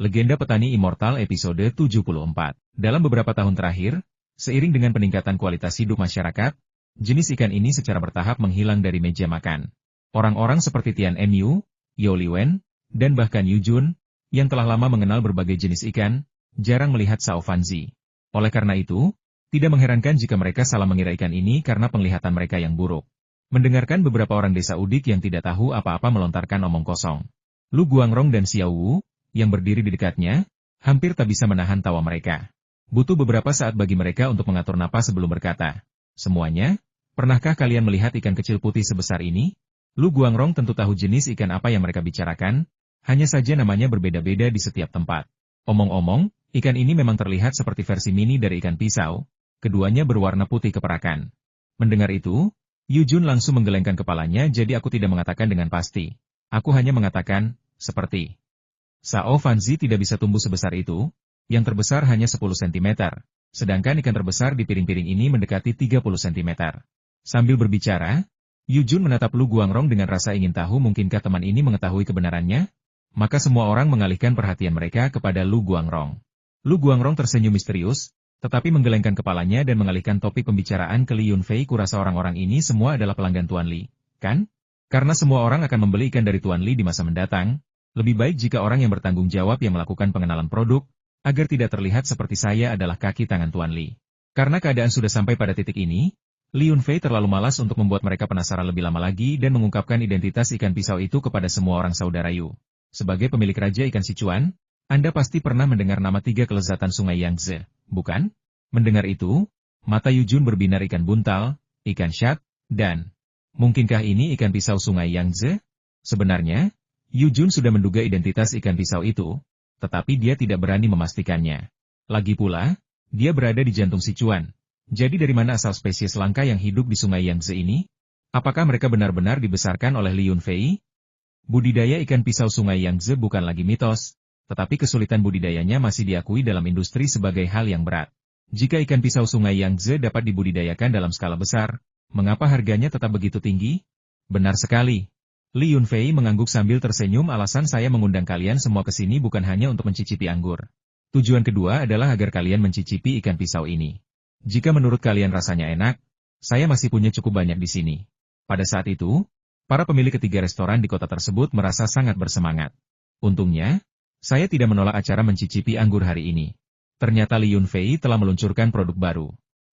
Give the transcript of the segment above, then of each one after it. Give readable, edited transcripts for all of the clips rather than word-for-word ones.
Legenda Petani Immortal episode 74. Dalam beberapa tahun terakhir, seiring dengan peningkatan kualitas hidup masyarakat, jenis ikan ini secara bertahap menghilang dari meja makan. Orang-orang seperti Tian Mu, Yao Liwen, dan bahkan Yu Jun, yang telah lama mengenal berbagai jenis ikan, jarang melihat Sao Fanzi. Oleh karena itu, tidak mengherankan jika mereka salah mengira ikan ini karena penglihatan mereka yang buruk. Mendengarkan beberapa orang desa Udik yang tidak tahu apa-apa melontarkan omong kosong. Lu Guangrong dan Xiao Wu, yang berdiri di dekatnya, hampir tak bisa menahan tawa mereka. Butuh beberapa saat bagi mereka untuk mengatur napas sebelum berkata. Semuanya, pernahkah kalian melihat ikan kecil putih sebesar ini? Lu Guangrong tentu tahu jenis ikan apa yang mereka bicarakan, hanya saja namanya berbeda-beda di setiap tempat. Omong-omong, ikan ini memang terlihat seperti versi mini dari ikan pisau, keduanya berwarna putih keperakan. Mendengar itu, Yu Jun langsung menggelengkan kepalanya, jadi aku tidak mengatakan dengan pasti. Aku hanya mengatakan, seperti. Sao Fanzi tidak bisa tumbuh sebesar itu, yang terbesar hanya 10 cm, sedangkan ikan terbesar di piring-piring ini mendekati 30 cm. Sambil berbicara, Yu Jun menatap Lu Guangrong dengan rasa ingin tahu mungkinkah teman ini mengetahui kebenarannya, maka semua orang mengalihkan perhatian mereka kepada Lu Guangrong. Lu Guangrong tersenyum misterius, tetapi menggelengkan kepalanya dan mengalihkan topik pembicaraan ke Li Yunfei. Kurasa orang-orang ini semua adalah pelanggan Tuan Li, kan? Karena semua orang akan membeli ikan dari Tuan Li di masa mendatang, lebih baik jika orang yang bertanggung jawab yang melakukan pengenalan produk, agar tidak terlihat seperti saya adalah kaki tangan Tuan Li. Karena keadaan sudah sampai pada titik ini, Li Yunfei terlalu malas untuk membuat mereka penasaran lebih lama lagi dan mengungkapkan identitas ikan pisau itu kepada semua orang saudara Yu. Sebagai pemilik raja ikan Sichuan, Anda pasti pernah mendengar nama 3 kelezatan sungai Yangtze, bukan? Mendengar itu, mata Yu Jun berbinar ikan buntal, ikan shad, dan mungkinkah ini ikan pisau sungai Yangtze? Sebenarnya, Yu Jun sudah menduga identitas ikan pisau itu, tetapi dia tidak berani memastikannya. Lagi pula, dia berada di jantung Sichuan. Jadi dari mana asal spesies langka yang hidup di sungai Yangtze ini? Apakah mereka benar-benar dibesarkan oleh Li Yunfei? Budidaya ikan pisau sungai Yangtze bukan lagi mitos, tetapi kesulitan budidayanya masih diakui dalam industri sebagai hal yang berat. Jika ikan pisau sungai Yangtze dapat dibudidayakan dalam skala besar, mengapa harganya tetap begitu tinggi? Benar sekali. Li Yunfei mengangguk sambil tersenyum. Alasan saya mengundang kalian semua ke sini bukan hanya untuk mencicipi anggur. Tujuan kedua adalah agar kalian mencicipi ikan pisau ini. Jika menurut kalian rasanya enak, saya masih punya cukup banyak di sini. Pada saat itu, para pemilik ketiga restoran di kota tersebut merasa sangat bersemangat. Untungnya, saya tidak menolak acara mencicipi anggur hari ini. Ternyata Li Yunfei telah meluncurkan produk baru.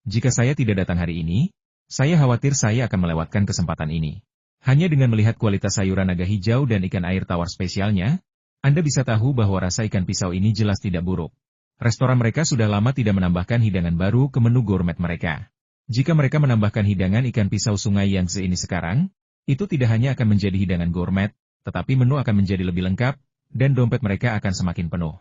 Jika saya tidak datang hari ini, saya khawatir saya akan melewatkan kesempatan ini. Hanya dengan melihat kualitas sayuran naga hijau dan ikan air tawar spesialnya, Anda bisa tahu bahwa rasa ikan pisau ini jelas tidak buruk. Restoran mereka sudah lama tidak menambahkan hidangan baru ke menu gourmet mereka. Jika mereka menambahkan hidangan ikan pisau sungai Yangtze ini sekarang, itu tidak hanya akan menjadi hidangan gourmet, tetapi menu akan menjadi lebih lengkap, dan dompet mereka akan semakin penuh.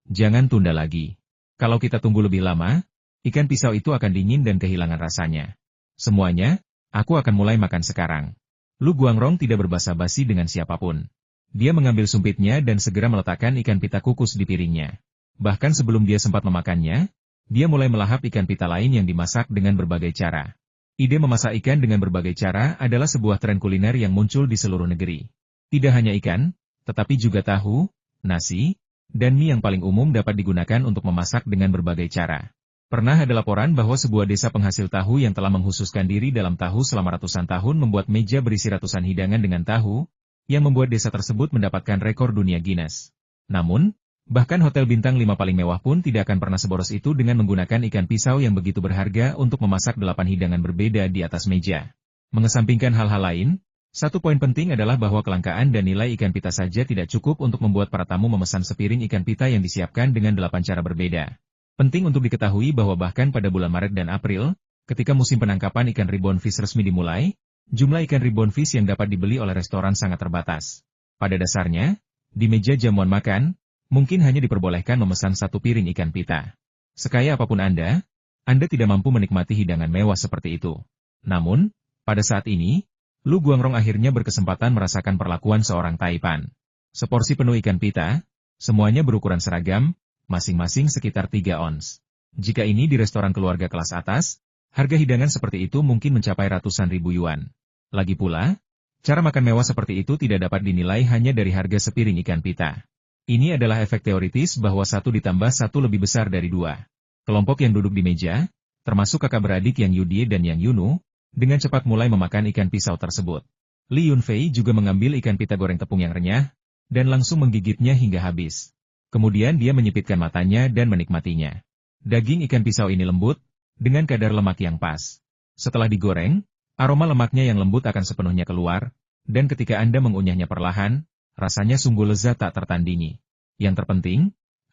Jangan tunda lagi. Kalau kita tunggu lebih lama, ikan pisau itu akan dingin dan kehilangan rasanya. Semuanya, aku akan mulai makan sekarang. Lu Guangrong tidak berbasa-basi dengan siapapun. Dia mengambil sumpitnya dan segera meletakkan ikan pita kukus di piringnya. Bahkan sebelum dia sempat memakannya, dia mulai melahap ikan pita lain yang dimasak dengan berbagai cara. Ide memasak ikan dengan berbagai cara adalah sebuah tren kuliner yang muncul di seluruh negeri. Tidak hanya ikan, tetapi juga tahu, nasi, dan mie yang paling umum dapat digunakan untuk memasak dengan berbagai cara. Pernah ada laporan bahwa sebuah desa penghasil tahu yang telah menghususkan diri dalam tahu selama ratusan tahun membuat meja berisi ratusan hidangan dengan tahu, yang membuat desa tersebut mendapatkan rekor dunia Guinness. Namun, bahkan hotel bintang 5 paling mewah pun tidak akan pernah seboros itu dengan menggunakan ikan pisau yang begitu berharga untuk memasak 8 hidangan berbeda di atas meja. Mengesampingkan hal-hal lain, satu poin penting adalah bahwa kelangkaan dan nilai ikan pita saja tidak cukup untuk membuat para tamu memesan sepiring ikan pita yang disiapkan dengan 8 cara berbeda. Penting untuk diketahui bahwa bahkan pada bulan Maret dan April, ketika musim penangkapan ikan ribbon fish resmi dimulai, jumlah ikan ribbon fish yang dapat dibeli oleh restoran sangat terbatas. Pada dasarnya, di meja jamuan makan, mungkin hanya diperbolehkan memesan 1 piring ikan pita. Sekaya apapun Anda tidak mampu menikmati hidangan mewah seperti itu. Namun, pada saat ini, Lu Guangrong akhirnya berkesempatan merasakan perlakuan seorang taipan. Seporsi penuh ikan pita, semuanya berukuran seragam, masing-masing sekitar 3 ons. Jika ini di restoran keluarga kelas atas, harga hidangan seperti itu mungkin mencapai ratusan ribu yuan. Lagi pula, cara makan mewah seperti itu tidak dapat dinilai hanya dari harga sepiring ikan pita. Ini adalah efek teoritis bahwa 1 ditambah 1 lebih besar dari 2. Kelompok yang duduk di meja, termasuk kakak beradik Yang Yudie dan Yang Yunu, dengan cepat mulai memakan ikan pisau tersebut. Li Yunfei juga mengambil ikan pita goreng tepung yang renyah, dan langsung menggigitnya hingga habis. Kemudian dia menyipitkan matanya dan menikmatinya. Daging ikan pisau ini lembut, dengan kadar lemak yang pas. Setelah digoreng, aroma lemaknya yang lembut akan sepenuhnya keluar, dan ketika Anda mengunyahnya perlahan, rasanya sungguh lezat tak tertandingi. Yang terpenting,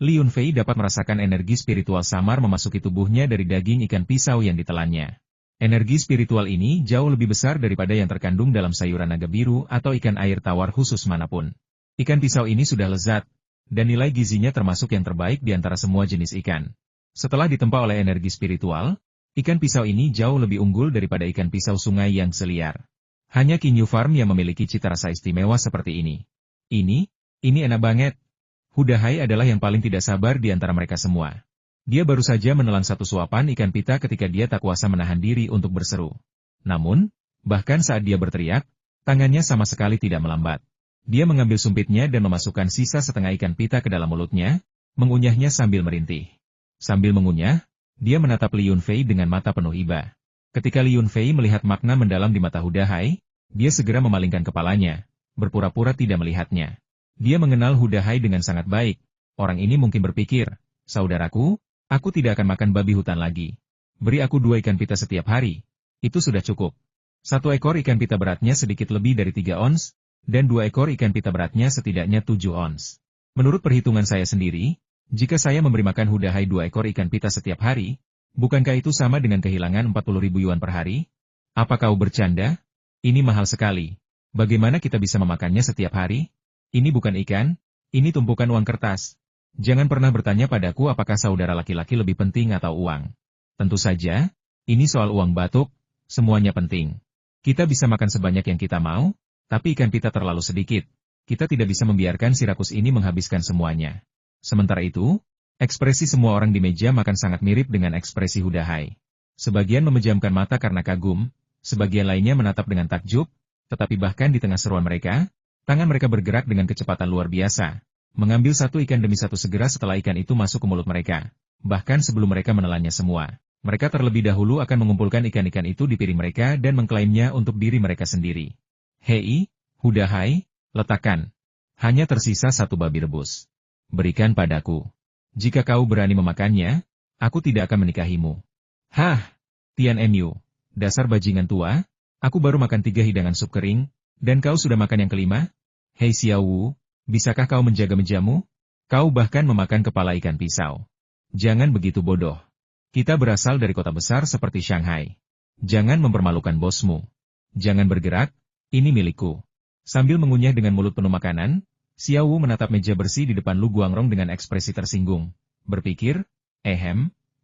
Li Yunfei dapat merasakan energi spiritual samar memasuki tubuhnya dari daging ikan pisau yang ditelannya. Energi spiritual ini jauh lebih besar daripada yang terkandung dalam sayuran naga biru atau ikan air tawar khusus manapun. Ikan pisau ini sudah lezat, dan nilai gizinya termasuk yang terbaik di antara semua jenis ikan. Setelah ditempa oleh energi spiritual, ikan pisau ini jauh lebih unggul daripada ikan pisau sungai yang seliar. Hanya Kinyu Farm yang memiliki cita rasa istimewa seperti ini. Ini enak banget. Hudahai adalah yang paling tidak sabar di antara mereka semua. Dia baru saja menelan 1 suapan ikan pita ketika dia tak kuasa menahan diri untuk berseru. Namun, bahkan saat dia berteriak, tangannya sama sekali tidak melambat. Dia mengambil sumpitnya dan memasukkan sisa setengah ikan pita ke dalam mulutnya, mengunyahnya sambil merintih. Sambil mengunyah, dia menatap Li Yunfei dengan mata penuh iba. Ketika Li Yunfei melihat makna mendalam di mata Hudahai, dia segera memalingkan kepalanya, berpura-pura tidak melihatnya. Dia mengenal Hudahai dengan sangat baik. Orang ini mungkin berpikir, saudaraku, aku tidak akan makan babi hutan lagi. Beri aku 2 ikan pita setiap hari. Itu sudah cukup. 1 ekor ikan pita beratnya sedikit lebih dari 3 ons, dan 2 ekor ikan pita beratnya setidaknya 7 ons. Menurut perhitungan saya sendiri, jika saya memberi makan Hudahai 2 ekor ikan pita setiap hari, bukankah itu sama dengan kehilangan 40.000 yuan per hari? Apa kau bercanda? Ini mahal sekali. Bagaimana kita bisa memakannya setiap hari? Ini bukan ikan, ini tumpukan uang kertas. Jangan pernah bertanya padaku apakah saudara laki-laki lebih penting atau uang. Tentu saja, ini soal uang batuk, semuanya penting. Kita bisa makan sebanyak yang kita mau, tapi ikan pita terlalu sedikit. Kita tidak bisa membiarkan si rakus ini menghabiskan semuanya. Sementara itu, ekspresi semua orang di meja makan sangat mirip dengan ekspresi Hudahai. Sebagian memejamkan mata karena kagum, sebagian lainnya menatap dengan takjub, tetapi bahkan di tengah seruan mereka, tangan mereka bergerak dengan kecepatan luar biasa, mengambil 1 ikan demi 1 segera setelah ikan itu masuk ke mulut mereka. Bahkan sebelum mereka menelannya semua, mereka terlebih dahulu akan mengumpulkan ikan-ikan itu di piring mereka dan mengklaimnya untuk diri mereka sendiri. Hei, Hudahai, letakkan. Hanya tersisa 1 babi rebus. Berikan padaku. Jika kau berani memakannya, aku tidak akan menikahimu. Hah, Tian Mu, dasar bajingan tua, aku baru makan 3 hidangan sup kering, dan kau sudah makan yang kelima? Hei Xiao Wu, bisakah kau menjaga mejamu? Kau bahkan memakan kepala ikan pisau. Jangan begitu bodoh. Kita berasal dari kota besar seperti Shanghai. Jangan mempermalukan bosmu. Jangan bergerak, ini milikku. Sambil mengunyah dengan mulut penuh makanan, Xiao Wu menatap meja bersih di depan Lu Guangrong dengan ekspresi tersinggung. Berpikir,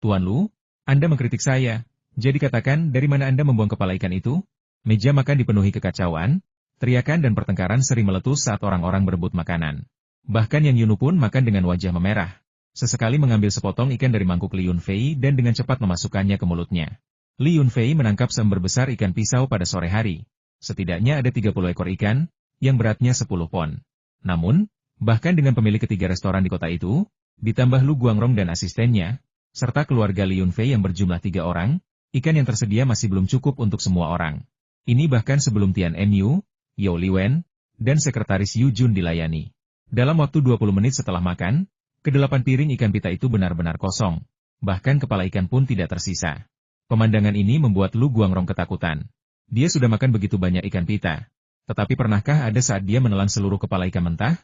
Tuan Lu, Anda mengkritik saya. Jadi katakan dari mana Anda membuang kepala ikan itu? Meja makan dipenuhi kekacauan. Teriakan dan pertengkaran sering meletus saat orang-orang berebut makanan. Bahkan Yang Yunu pun makan dengan wajah memerah. Sesekali mengambil sepotong ikan dari mangkuk Li Yunfei dan dengan cepat memasukkannya ke mulutnya. Li Yunfei menangkap seember besar ikan pisau pada sore hari. Setidaknya ada 30 ekor ikan, yang beratnya 10 pon. Namun, bahkan dengan pemilik ketiga restoran di kota itu, ditambah Lu Guangrong dan asistennya, serta keluarga Li Yunfei yang berjumlah 3 orang, ikan yang tersedia masih belum cukup untuk semua orang. Ini bahkan sebelum Tian Mu, Yao Liwen, dan sekretaris Yu Jun dilayani. Dalam waktu 20 menit setelah makan, ke-8 piring ikan pita itu benar-benar kosong. Bahkan kepala ikan pun tidak tersisa. Pemandangan ini membuat Lu Guangrong ketakutan. Dia sudah makan begitu banyak ikan pita. Tetapi pernahkah ada saat dia menelan seluruh kepala ikan mentah?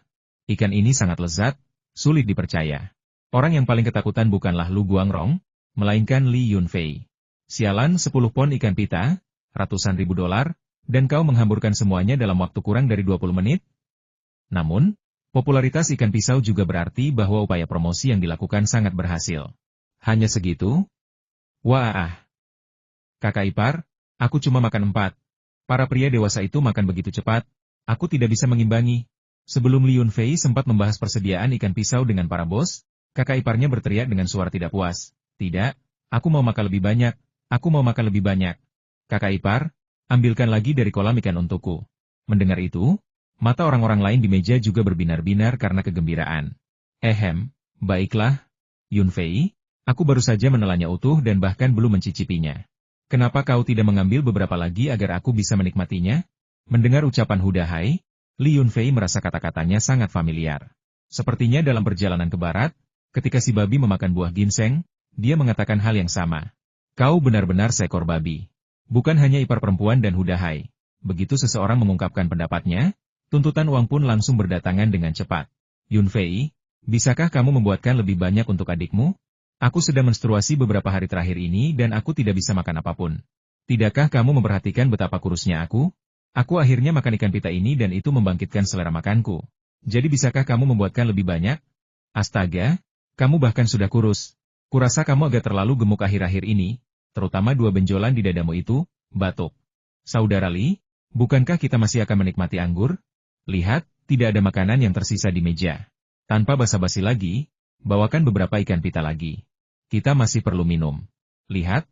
Ikan ini sangat lezat, sulit dipercaya. Orang yang paling ketakutan bukanlah Lu Guangrong, melainkan Li Yunfei. Sialan 10 pon ikan pita, ratusan ribu dolar, dan kau menghamburkan semuanya dalam waktu kurang dari 20 menit? Namun, popularitas ikan pisau juga berarti bahwa upaya promosi yang dilakukan sangat berhasil. Hanya segitu? Wah! Kakak ipar, aku cuma makan 4. Para pria dewasa itu makan begitu cepat, aku tidak bisa mengimbangi. Sebelum Li Yunfei sempat membahas persediaan ikan pisau dengan para bos, kakak iparnya berteriak dengan suara tidak puas. Tidak, aku mau makan lebih banyak, aku mau makan lebih banyak. Kakak ipar, ambilkan lagi dari kolam ikan untukku. Mendengar itu, Mata orang-orang lain di meja juga berbinar-binar karena kegembiraan. Baiklah, Yun Fei, aku baru saja menelannya utuh dan bahkan belum mencicipinya. Kenapa kau tidak mengambil beberapa lagi agar aku bisa menikmatinya? Mendengar ucapan Hudahai, Li Yunfei merasa kata-katanya sangat familiar. Sepertinya dalam perjalanan ke barat, ketika si babi memakan buah ginseng, dia mengatakan hal yang sama. Kau benar-benar seekor babi. Bukan hanya ipar perempuan dan Hudahai. Begitu seseorang mengungkapkan pendapatnya, tuntutan uang pun langsung berdatangan dengan cepat. Yunfei, bisakah kamu membuatkan lebih banyak untuk adikmu? Aku sedang menstruasi beberapa hari terakhir ini dan aku tidak bisa makan apapun. Tidakkah kamu memperhatikan betapa kurusnya aku? Aku akhirnya makan ikan pita ini dan itu membangkitkan selera makanku. Jadi bisakah kamu membuatkan lebih banyak? Astaga, kamu bahkan sudah kurus. Kurasa kamu agak terlalu gemuk akhir-akhir ini, terutama dua benjolan di dadamu itu, batuk. Saudara Li, bukankah kita masih akan menikmati anggur? Lihat, tidak ada makanan yang tersisa di meja. Tanpa basa-basi lagi, bawakan beberapa ikan pita lagi. Kita masih perlu minum. Lihat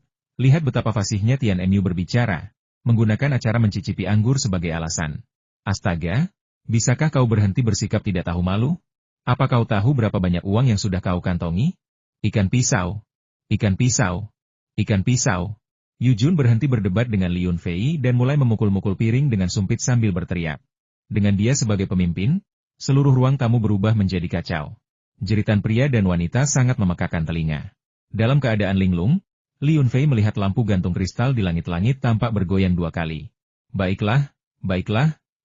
betapa fasihnya Tian Mu berbicara, menggunakan acara mencicipi anggur sebagai alasan. Astaga, bisakah kau berhenti bersikap tidak tahu malu? Apa kau tahu berapa banyak uang yang sudah kau kantongi? Ikan pisau. Ikan pisau. Ikan pisau. Yu Jun berhenti berdebat dengan Li Yunfei dan mulai memukul-mukul piring dengan sumpit sambil berteriak. Dengan dia sebagai pemimpin, seluruh ruang tamu berubah menjadi kacau. Jeritan pria dan wanita sangat memekakan telinga. Dalam keadaan linglung, Li Yunfei melihat lampu gantung kristal di langit-langit tampak bergoyang 2 kali. Baiklah,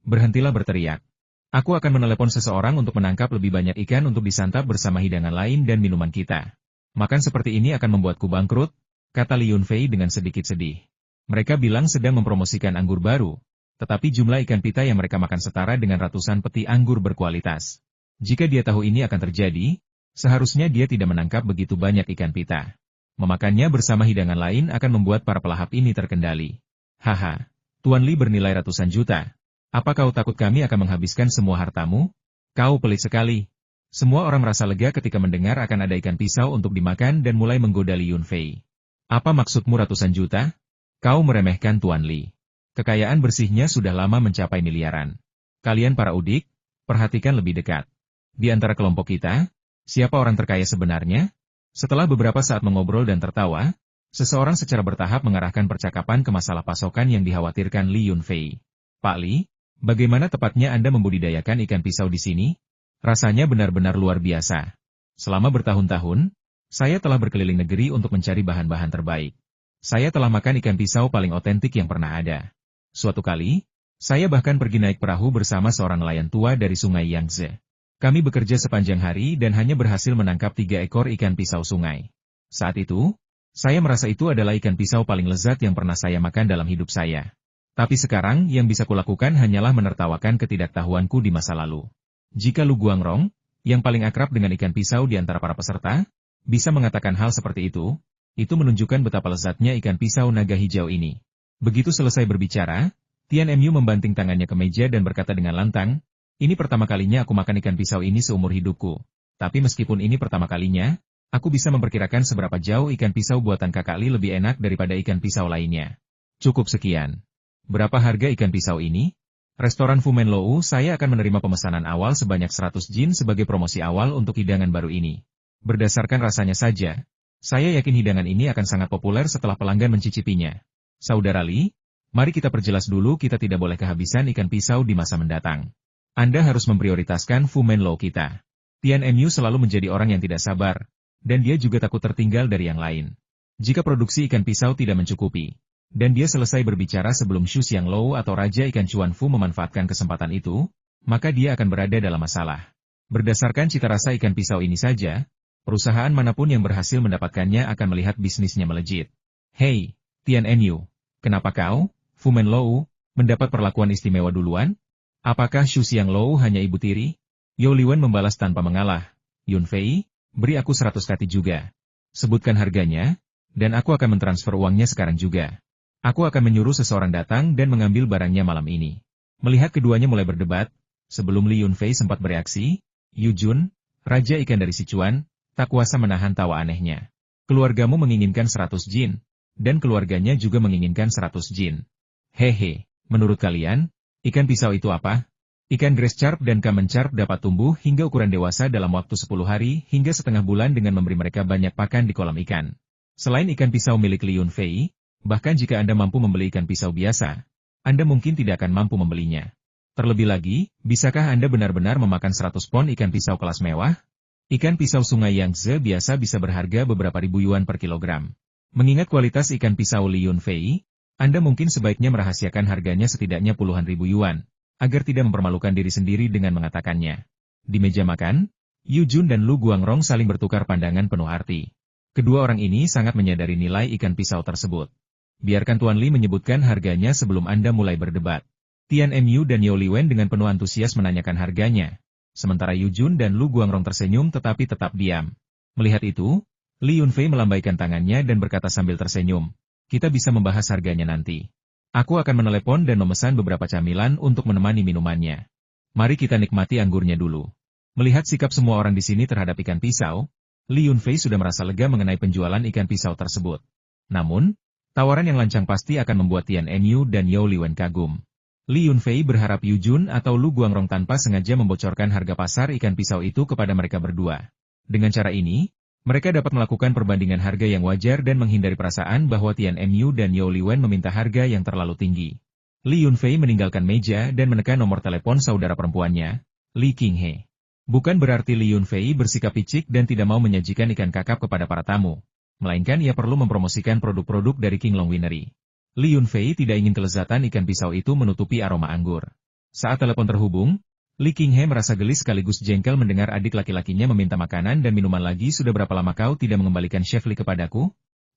berhentilah berteriak. Aku akan menelepon seseorang untuk menangkap lebih banyak ikan untuk disantap bersama hidangan lain dan minuman kita. Makan seperti ini akan membuatku bangkrut, kata Li Yunfei dengan sedikit sedih. Mereka bilang sedang mempromosikan anggur baru, tetapi jumlah ikan pita yang mereka makan setara dengan ratusan peti anggur berkualitas. Jika dia tahu ini akan terjadi, seharusnya dia tidak menangkap begitu banyak ikan pita. Memakannya bersama hidangan lain akan membuat para pelahap ini terkendali. Haha, Tuan Li bernilai ratusan juta. Apa kau takut kami akan menghabiskan semua hartamu? Kau pelit sekali. Semua orang merasa lega ketika mendengar akan ada ikan pisau untuk dimakan dan mulai menggoda Li Yunfei. Apa maksudmu ratusan juta? Kau meremehkan Tuan Li. Kekayaan bersihnya sudah lama mencapai miliaran. Kalian para udik, perhatikan lebih dekat. Di antara kelompok kita, siapa orang terkaya sebenarnya? Setelah beberapa saat mengobrol dan tertawa, seseorang secara bertahap mengarahkan percakapan ke masalah pasokan yang dikhawatirkan Li Yunfei. Pak Li, bagaimana tepatnya Anda membudidayakan ikan pisau di sini? Rasanya benar-benar luar biasa. Selama bertahun-tahun, saya telah berkeliling negeri untuk mencari bahan-bahan terbaik. Saya telah makan ikan pisau paling otentik yang pernah ada. Suatu kali, saya bahkan pergi naik perahu bersama seorang nelayan tua dari sungai Yangtze. Kami bekerja sepanjang hari dan hanya berhasil menangkap 3 ekor ikan pisau sungai. Saat itu, saya merasa itu adalah ikan pisau paling lezat yang pernah saya makan dalam hidup saya. Tapi sekarang yang bisa kulakukan hanyalah menertawakan ketidaktahuanku di masa lalu. Jika Lu Guangrong, yang paling akrab dengan ikan pisau di antara para peserta, bisa mengatakan hal seperti itu menunjukkan betapa lezatnya ikan pisau naga hijau ini. Begitu selesai berbicara, Tian Mu membanting tangannya ke meja dan berkata dengan lantang, ini pertama kalinya aku makan ikan pisau ini seumur hidupku. Tapi meskipun ini pertama kalinya, aku bisa memperkirakan seberapa jauh ikan pisau buatan Kakak Li lebih enak daripada ikan pisau lainnya. Cukup sekian. Berapa harga ikan pisau ini? Restoran Fu Menlou saya akan menerima pemesanan awal sebanyak 100 jin sebagai promosi awal untuk hidangan baru ini. Berdasarkan rasanya saja, saya yakin hidangan ini akan sangat populer setelah pelanggan mencicipinya. Saudara Li, mari kita perjelas dulu kita tidak boleh kehabisan ikan pisau di masa mendatang. Anda harus memprioritaskan Fu Menlou kita. Tian Mu selalu menjadi orang yang tidak sabar, dan dia juga takut tertinggal dari yang lain. Jika produksi ikan pisau tidak mencukupi, dan dia selesai berbicara sebelum Xu Xianglou atau Raja Ikan Chuan Fu memanfaatkan kesempatan itu, maka dia akan berada dalam masalah. Berdasarkan cita rasa ikan pisau ini saja, perusahaan manapun yang berhasil mendapatkannya akan melihat bisnisnya melejit. Hei, Tian Mu, kenapa kau, Fu Menlou, mendapat perlakuan istimewa duluan? Apakah Xu Xianglou hanya ibu tiri? Yao Liwen membalas tanpa mengalah. Yunfei, beri aku 100 kati juga. Sebutkan harganya, dan aku akan mentransfer uangnya sekarang juga. Aku akan menyuruh seseorang datang dan mengambil barangnya malam ini. Melihat keduanya mulai berdebat, sebelum Li Yunfei sempat bereaksi, Yu Jun, Raja Ikan dari Sichuan, tak kuasa menahan tawa anehnya. Keluargamu menginginkan 100 jin, dan keluarganya juga menginginkan 100 jin. Hehe, menurut kalian, ikan pisau itu apa? Ikan grass carp dan common carp dapat tumbuh hingga ukuran dewasa dalam waktu 10 hari hingga setengah bulan dengan memberi mereka banyak pakan di kolam ikan. Selain ikan pisau milik Li Yunfei, bahkan jika Anda mampu membeli ikan pisau biasa, Anda mungkin tidak akan mampu membelinya. Terlebih lagi, bisakah Anda benar-benar memakan 100 pon ikan pisau kelas mewah? Ikan pisau sungai Yangtze biasa bisa berharga beberapa ribu yuan per kilogram. Mengingat kualitas ikan pisau Li Yunfei, Anda mungkin sebaiknya merahasiakan harganya setidaknya puluhan ribu yuan, agar tidak mempermalukan diri sendiri dengan mengatakannya. Di meja makan, Yu Jun dan Lu Guangrong saling bertukar pandangan penuh arti. Kedua orang ini sangat menyadari nilai ikan pisau tersebut. Biarkan Tuan Li menyebutkan harganya sebelum Anda mulai berdebat. Tian Mu dan Yao Liwen dengan penuh antusias menanyakan harganya. Sementara Yu Jun dan Lu Guangrong tersenyum tetapi tetap diam. Melihat itu, Li Yunfei melambaikan tangannya dan berkata sambil tersenyum, "Kita bisa membahas harganya nanti. Aku akan menelepon dan memesan beberapa camilan untuk menemani minumannya. Mari kita nikmati anggurnya dulu." Melihat sikap semua orang di sini terhadap ikan pisau, Li Yunfei sudah merasa lega mengenai penjualan ikan pisau tersebut. Namun, tawaran yang lancang pasti akan membuat Tian Mu dan Yao Liwen kagum. Li Yunfei berharap Yu Jun atau Lu Guangrong tanpa sengaja membocorkan harga pasar ikan pisau itu kepada mereka berdua. Dengan cara ini, mereka dapat melakukan perbandingan harga yang wajar dan menghindari perasaan bahwa Tian Mu dan Yao Liwen meminta harga yang terlalu tinggi. Li Yunfei meninggalkan meja dan menekan nomor telepon saudara perempuannya, Li Qinghe. Bukan berarti Li Yunfei bersikap picik dan tidak mau menyajikan ikan kakap kepada para tamu, melainkan ia perlu mempromosikan produk-produk dari Qinglong Winery. Li Yunfei tidak ingin kelezatan ikan pisau itu menutupi aroma anggur. Saat telepon terhubung, Li Qinghe merasa gelis sekaligus jengkel mendengar adik laki-lakinya meminta makanan dan minuman lagi. "Sudah berapa lama kau tidak mengembalikan Chef Li kepadaku?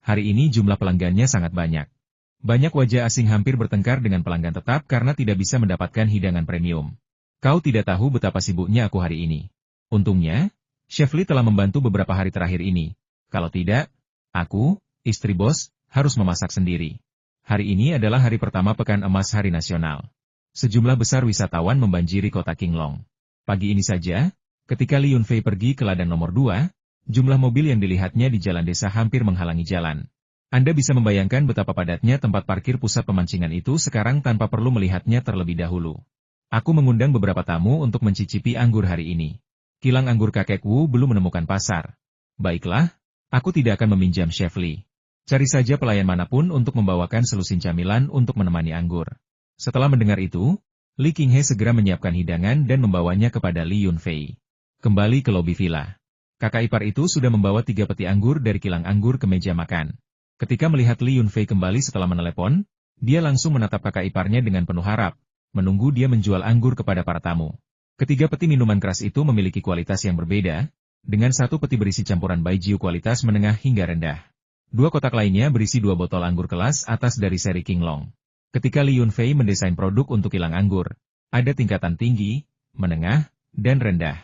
Hari ini jumlah pelanggannya sangat banyak." Banyak wajah asing hampir bertengkar dengan pelanggan tetap karena tidak bisa mendapatkan hidangan premium. "Kau tidak tahu betapa sibuknya aku hari ini. Untungnya, Chef Li telah membantu beberapa hari terakhir ini. Kalau tidak, aku, istri bos, harus memasak sendiri. Hari ini adalah hari pertama Pekan Emas Hari Nasional. Sejumlah besar wisatawan membanjiri kota Qinglong. Pagi ini saja, ketika Li Yunfei pergi ke ladang nomor 2, jumlah mobil yang dilihatnya di jalan desa hampir menghalangi jalan. Anda bisa membayangkan betapa padatnya tempat parkir pusat pemancingan itu sekarang tanpa perlu melihatnya terlebih dahulu. Aku mengundang beberapa tamu untuk mencicipi anggur hari ini. Kilang anggur kakek Wu belum menemukan pasar. Baiklah, aku tidak akan meminjam Chef Li. Cari saja pelayan manapun untuk membawakan selusin camilan untuk menemani anggur." Setelah mendengar itu, Li Qinghe segera menyiapkan hidangan dan membawanya kepada Li Yunfei. Kembali ke lobi villa. Kakak ipar itu sudah membawa 3 peti anggur dari kilang anggur ke meja makan. Ketika melihat Li Yunfei kembali setelah menelepon, dia langsung menatap kakak iparnya dengan penuh harap, menunggu dia menjual anggur kepada para tamu. Ketiga peti minuman keras itu memiliki kualitas yang berbeda, dengan satu peti berisi campuran baijiu kualitas menengah hingga rendah. 2 kotak lainnya berisi 2 botol anggur kelas atas dari seri Qinglong. Ketika Li Yunfei mendesain produk untuk kilang anggur, ada tingkatan tinggi, menengah, dan rendah.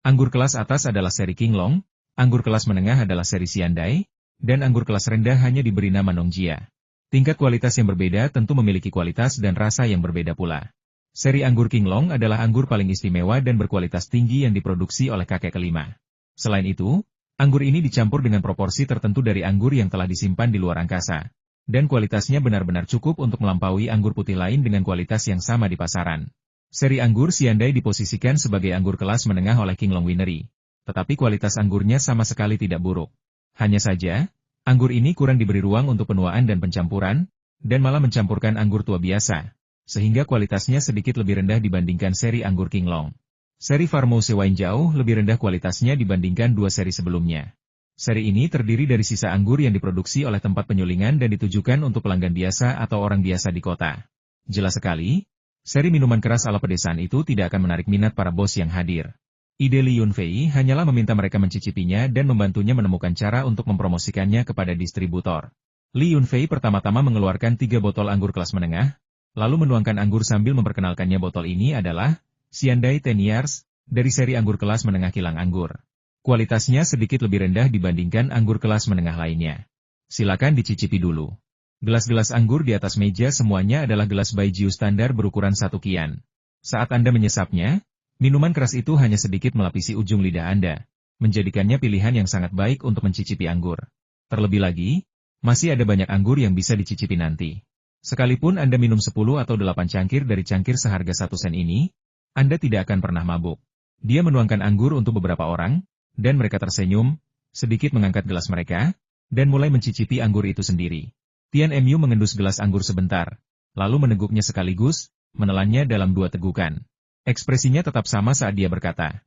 Anggur kelas atas adalah seri Qinglong, anggur kelas menengah adalah seri Xiandai, dan anggur kelas rendah hanya diberi nama Nongjia. Tingkat kualitas yang berbeda tentu memiliki kualitas dan rasa yang berbeda pula. Seri anggur Qinglong adalah anggur paling istimewa dan berkualitas tinggi yang diproduksi oleh kakek kelima. Selain itu, anggur ini dicampur dengan proporsi tertentu dari anggur yang telah disimpan di luar angkasa. Dan kualitasnya benar-benar cukup untuk melampaui anggur putih lain dengan kualitas yang sama di pasaran. Seri anggur Xiandai diposisikan sebagai anggur kelas menengah oleh Qinglong Winery. Tetapi kualitas anggurnya sama sekali tidak buruk. Hanya saja, anggur ini kurang diberi ruang untuk penuaan dan pencampuran, dan malah mencampurkan anggur tua biasa, sehingga kualitasnya sedikit lebih rendah dibandingkan seri anggur Qinglong. Seri Farmose Wine jauh lebih rendah kualitasnya dibandingkan 2 seri sebelumnya. Seri ini terdiri dari sisa anggur yang diproduksi oleh tempat penyulingan dan ditujukan untuk pelanggan biasa atau orang biasa di kota. Jelas sekali, seri minuman keras ala pedesaan itu tidak akan menarik minat para bos yang hadir. Ide Li Yunfei hanyalah meminta mereka mencicipinya dan membantunya menemukan cara untuk mempromosikannya kepada distributor. Li Yunfei pertama-tama mengeluarkan 3 botol anggur kelas menengah, lalu menuangkan anggur sambil memperkenalkannya. Botol ini adalah Xiandai 10 Years, dari seri anggur kelas menengah kilang anggur. Kualitasnya sedikit lebih rendah dibandingkan anggur kelas menengah lainnya. Silakan dicicipi dulu. Gelas-gelas anggur di atas meja semuanya adalah gelas baijiu standar berukuran 1 kian. Saat Anda menyesapnya, minuman keras itu hanya sedikit melapisi ujung lidah Anda, menjadikannya pilihan yang sangat baik untuk mencicipi anggur. Terlebih lagi, masih ada banyak anggur yang bisa dicicipi nanti. Sekalipun Anda minum 10 atau 8 cangkir dari cangkir seharga 1 sen ini, Anda tidak akan pernah mabuk. Dia menuangkan anggur untuk beberapa orang, dan mereka tersenyum, sedikit mengangkat gelas mereka, dan mulai mencicipi anggur itu sendiri. Tian Mu mengendus gelas anggur sebentar, lalu meneguknya sekaligus, menelannya dalam 2 tegukan. Ekspresinya tetap sama saat dia berkata,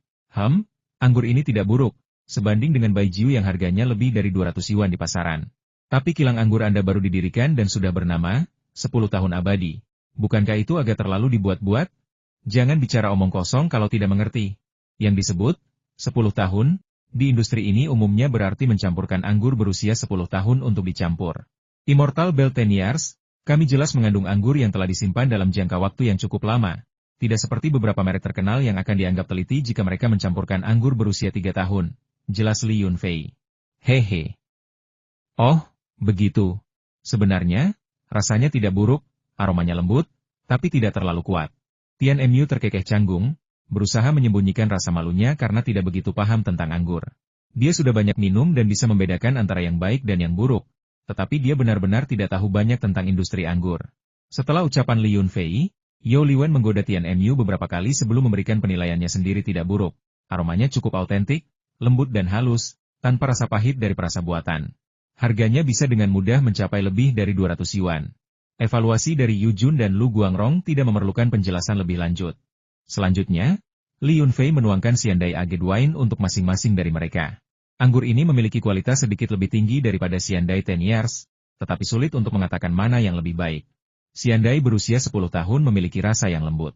anggur ini tidak buruk, sebanding dengan baijiu yang harganya lebih dari 200 yuan di pasaran. Tapi kilang anggur Anda baru didirikan dan sudah bernama, 10 tahun abadi. Bukankah itu agak terlalu dibuat-buat? Jangan bicara omong kosong kalau tidak mengerti. Yang disebut, 10 tahun, di industri ini umumnya berarti mencampurkan anggur berusia 10 tahun untuk dicampur. Immortal Belle 10 Years, kami jelas mengandung anggur yang telah disimpan dalam jangka waktu yang cukup lama. Tidak seperti beberapa merek terkenal yang akan dianggap teliti jika mereka mencampurkan anggur berusia 3 tahun. Jelas Li Yunfei. Hehe. Oh, begitu. Sebenarnya, rasanya tidak buruk, aromanya lembut, tapi tidak terlalu kuat. Tian Mu terkekeh canggung, berusaha menyembunyikan rasa malunya karena tidak begitu paham tentang anggur. Dia sudah banyak minum dan bisa membedakan antara yang baik dan yang buruk, tetapi dia benar-benar tidak tahu banyak tentang industri anggur. Setelah ucapan Li Yunfei, Yao Liwen menggoda Tian Mu beberapa kali sebelum memberikan penilaiannya sendiri tidak buruk. Aromanya cukup autentik, lembut dan halus, tanpa rasa pahit dari perasa buatan. Harganya bisa dengan mudah mencapai lebih dari 200 yuan. Evaluasi dari Yu Jun dan Lu Guangrong tidak memerlukan penjelasan lebih lanjut. Selanjutnya, Li Yunfei menuangkan Xiandai Aged Wine untuk masing-masing dari mereka. Anggur ini memiliki kualitas sedikit lebih tinggi daripada Xiandai 10 Years, tetapi sulit untuk mengatakan mana yang lebih baik. Xiandai berusia 10 tahun memiliki rasa yang lembut.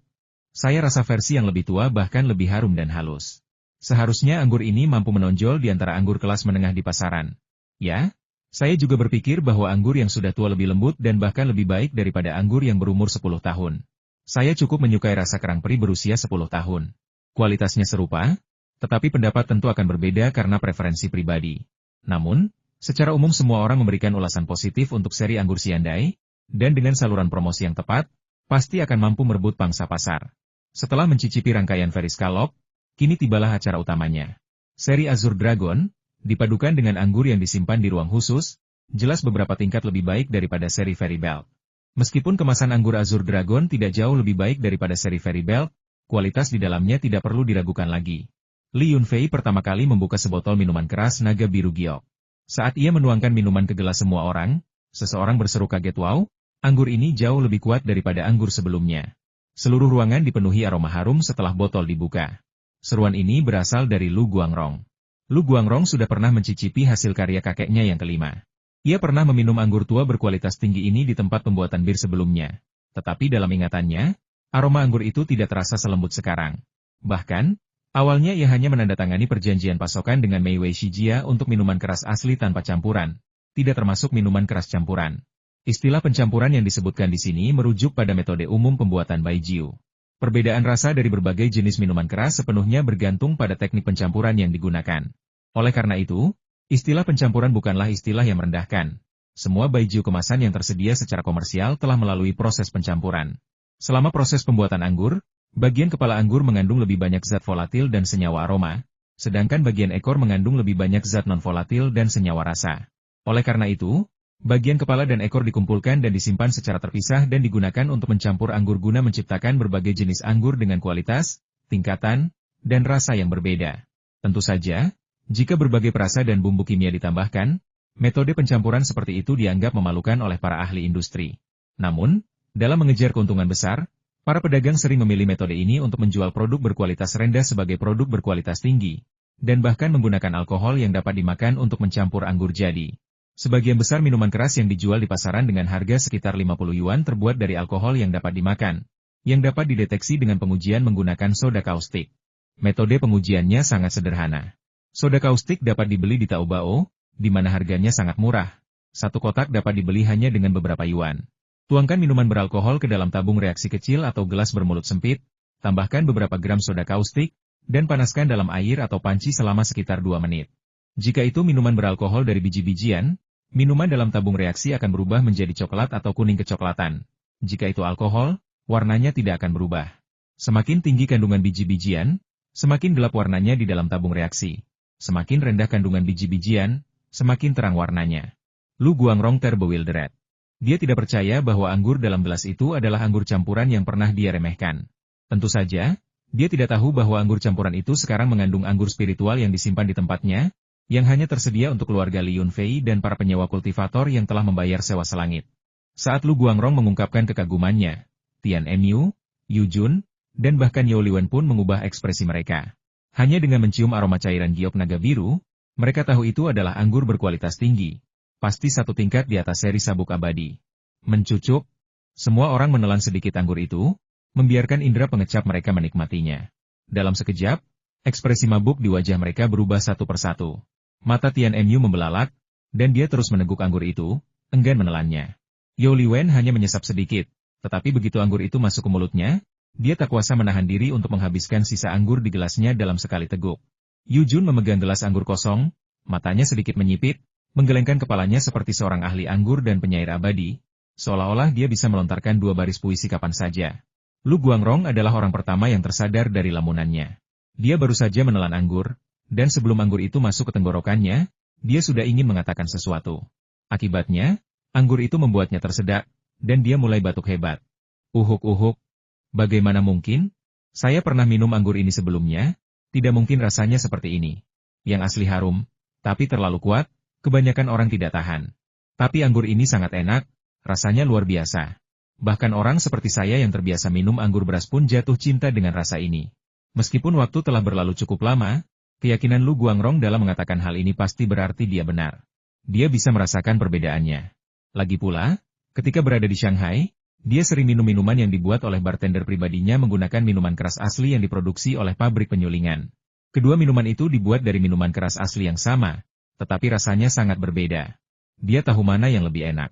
Saya rasa versi yang lebih tua bahkan lebih harum dan halus. Seharusnya anggur ini mampu menonjol di antara anggur kelas menengah di pasaran. Ya, saya juga berpikir bahwa anggur yang sudah tua lebih lembut dan bahkan lebih baik daripada anggur yang berumur 10 tahun. Saya cukup menyukai rasa kerang peri berusia 10 tahun. Kualitasnya serupa, tetapi pendapat tentu akan berbeda karena preferensi pribadi. Namun, secara umum semua orang memberikan ulasan positif untuk seri anggur Xiandai, dan dengan saluran promosi yang tepat, pasti akan mampu merebut pangsa pasar. Setelah mencicipi rangkaian Ferris Scallop, kini tibalah acara utamanya. Seri Azure Dragon, dipadukan dengan anggur yang disimpan di ruang khusus, jelas beberapa tingkat lebih baik daripada seri Fairy Belt. Meskipun kemasan anggur Azure Dragon tidak jauh lebih baik daripada seri Fairy Belt, kualitas di dalamnya tidak perlu diragukan lagi. Li Yunfei pertama kali membuka sebotol minuman keras naga biru giok. Saat ia menuangkan minuman ke gelas semua orang, seseorang berseru kaget, "Wow, anggur ini jauh lebih kuat daripada anggur sebelumnya." Seluruh ruangan dipenuhi aroma harum setelah botol dibuka. Seruan ini berasal dari Lu Guangrong. Lu Guangrong sudah pernah mencicipi hasil karya kakeknya yang kelima. Ia pernah meminum anggur tua berkualitas tinggi ini di tempat pembuatan bir sebelumnya. Tetapi dalam ingatannya, aroma anggur itu tidak terasa selembut sekarang. Bahkan, awalnya ia hanya menandatangani perjanjian pasokan dengan Mei Wei Shijia untuk minuman keras asli tanpa campuran, tidak termasuk minuman keras campuran. Istilah pencampuran yang disebutkan di sini merujuk pada metode umum pembuatan baijiu. Perbedaan rasa dari berbagai jenis minuman keras sepenuhnya bergantung pada teknik pencampuran yang digunakan. Oleh karena itu, istilah pencampuran bukanlah istilah yang merendahkan. Semua baijiu kemasan yang tersedia secara komersial telah melalui proses pencampuran. Selama proses pembuatan anggur, bagian kepala anggur mengandung lebih banyak zat volatil dan senyawa aroma, sedangkan bagian ekor mengandung lebih banyak zat non-volatil dan senyawa rasa. Oleh karena itu, bagian kepala dan ekor dikumpulkan dan disimpan secara terpisah dan digunakan untuk mencampur anggur guna menciptakan berbagai jenis anggur dengan kualitas, tingkatan, dan rasa yang berbeda. Tentu saja, jika berbagai perasa dan bumbu kimia ditambahkan, metode pencampuran seperti itu dianggap memalukan oleh para ahli industri. Namun, dalam mengejar keuntungan besar, para pedagang sering memilih metode ini untuk menjual produk berkualitas rendah sebagai produk berkualitas tinggi, dan bahkan menggunakan alkohol yang dapat dimakan untuk mencampur anggur jadi. Sebagian besar minuman keras yang dijual di pasaran dengan harga sekitar 50 yuan terbuat dari alkohol yang dapat dimakan, yang dapat dideteksi dengan pengujian menggunakan soda kaustik. Metode pengujiannya sangat sederhana. Soda kaustik dapat dibeli di Taobao, di mana harganya sangat murah. Satu kotak dapat dibeli hanya dengan beberapa yuan. Tuangkan minuman beralkohol ke dalam tabung reaksi kecil atau gelas bermulut sempit, tambahkan beberapa gram soda kaustik, dan panaskan dalam air atau panci selama sekitar 2 menit. Jika itu minuman beralkohol dari biji-bijian, minuman dalam tabung reaksi akan berubah menjadi coklat atau kuning kecoklatan. Jika itu alkohol, warnanya tidak akan berubah. Semakin tinggi kandungan biji-bijian, semakin gelap warnanya di dalam tabung reaksi. Semakin rendah kandungan biji-bijian, semakin terang warnanya. Lu Guangrong terbewildered. Dia tidak percaya bahwa anggur dalam gelas itu adalah anggur campuran yang pernah dia remehkan. Tentu saja, Dia tidak tahu bahwa anggur campuran itu sekarang mengandung anggur spiritual yang disimpan di tempatnya, yang hanya tersedia untuk keluarga Li Yunfei dan para penyewa kultivator yang telah membayar sewa selangit. Saat Lu Guangrong mengungkapkan kekagumannya, Tian Mu, Yu Jun, dan bahkan Yao Liwen pun mengubah ekspresi mereka. Hanya dengan mencium aroma cairan giok naga biru, mereka tahu itu adalah anggur berkualitas tinggi, pasti satu tingkat di atas seri sabuk abadi. Mencucuk, semua orang menelan sedikit anggur itu, membiarkan indera pengecap mereka menikmatinya. Dalam sekejap, ekspresi mabuk di wajah mereka berubah satu persatu. Mata Tian Mu membelalak, dan dia terus meneguk anggur itu, enggan menelannya. Yao Liwen hanya menyesap sedikit, tetapi begitu anggur itu masuk ke mulutnya, dia tak kuasa menahan diri untuk menghabiskan sisa anggur di gelasnya dalam sekali teguk. Yu Jun memegang gelas anggur kosong, matanya sedikit menyipit, menggelengkan kepalanya seperti seorang ahli anggur dan penyair abadi, seolah-olah dia bisa melontarkan dua baris puisi kapan saja. Lu Guangrong adalah orang pertama yang tersadar dari lamunannya. Dia baru saja menelan anggur, dan sebelum anggur itu masuk ke tenggorokannya, dia sudah ingin mengatakan sesuatu. Akibatnya, anggur itu membuatnya tersedak, dan dia mulai batuk hebat. Uhuk-uhuk. Bagaimana mungkin? Saya pernah minum anggur ini sebelumnya, tidak mungkin rasanya seperti ini. Yang asli harum, tapi terlalu kuat, kebanyakan orang tidak tahan. Tapi anggur ini sangat enak, rasanya luar biasa. Bahkan orang seperti saya yang terbiasa minum anggur beras pun jatuh cinta dengan rasa ini. Meskipun waktu telah berlalu cukup lama, keyakinan Lu Guangrong dalam mengatakan hal ini pasti berarti dia benar. Dia bisa merasakan perbedaannya. Lagi pula, ketika berada di Shanghai, dia sering minum minuman yang dibuat oleh bartender pribadinya menggunakan minuman keras asli yang diproduksi oleh pabrik penyulingan. Kedua minuman itu dibuat dari minuman keras asli yang sama, tetapi rasanya sangat berbeda. Dia tahu mana yang lebih enak.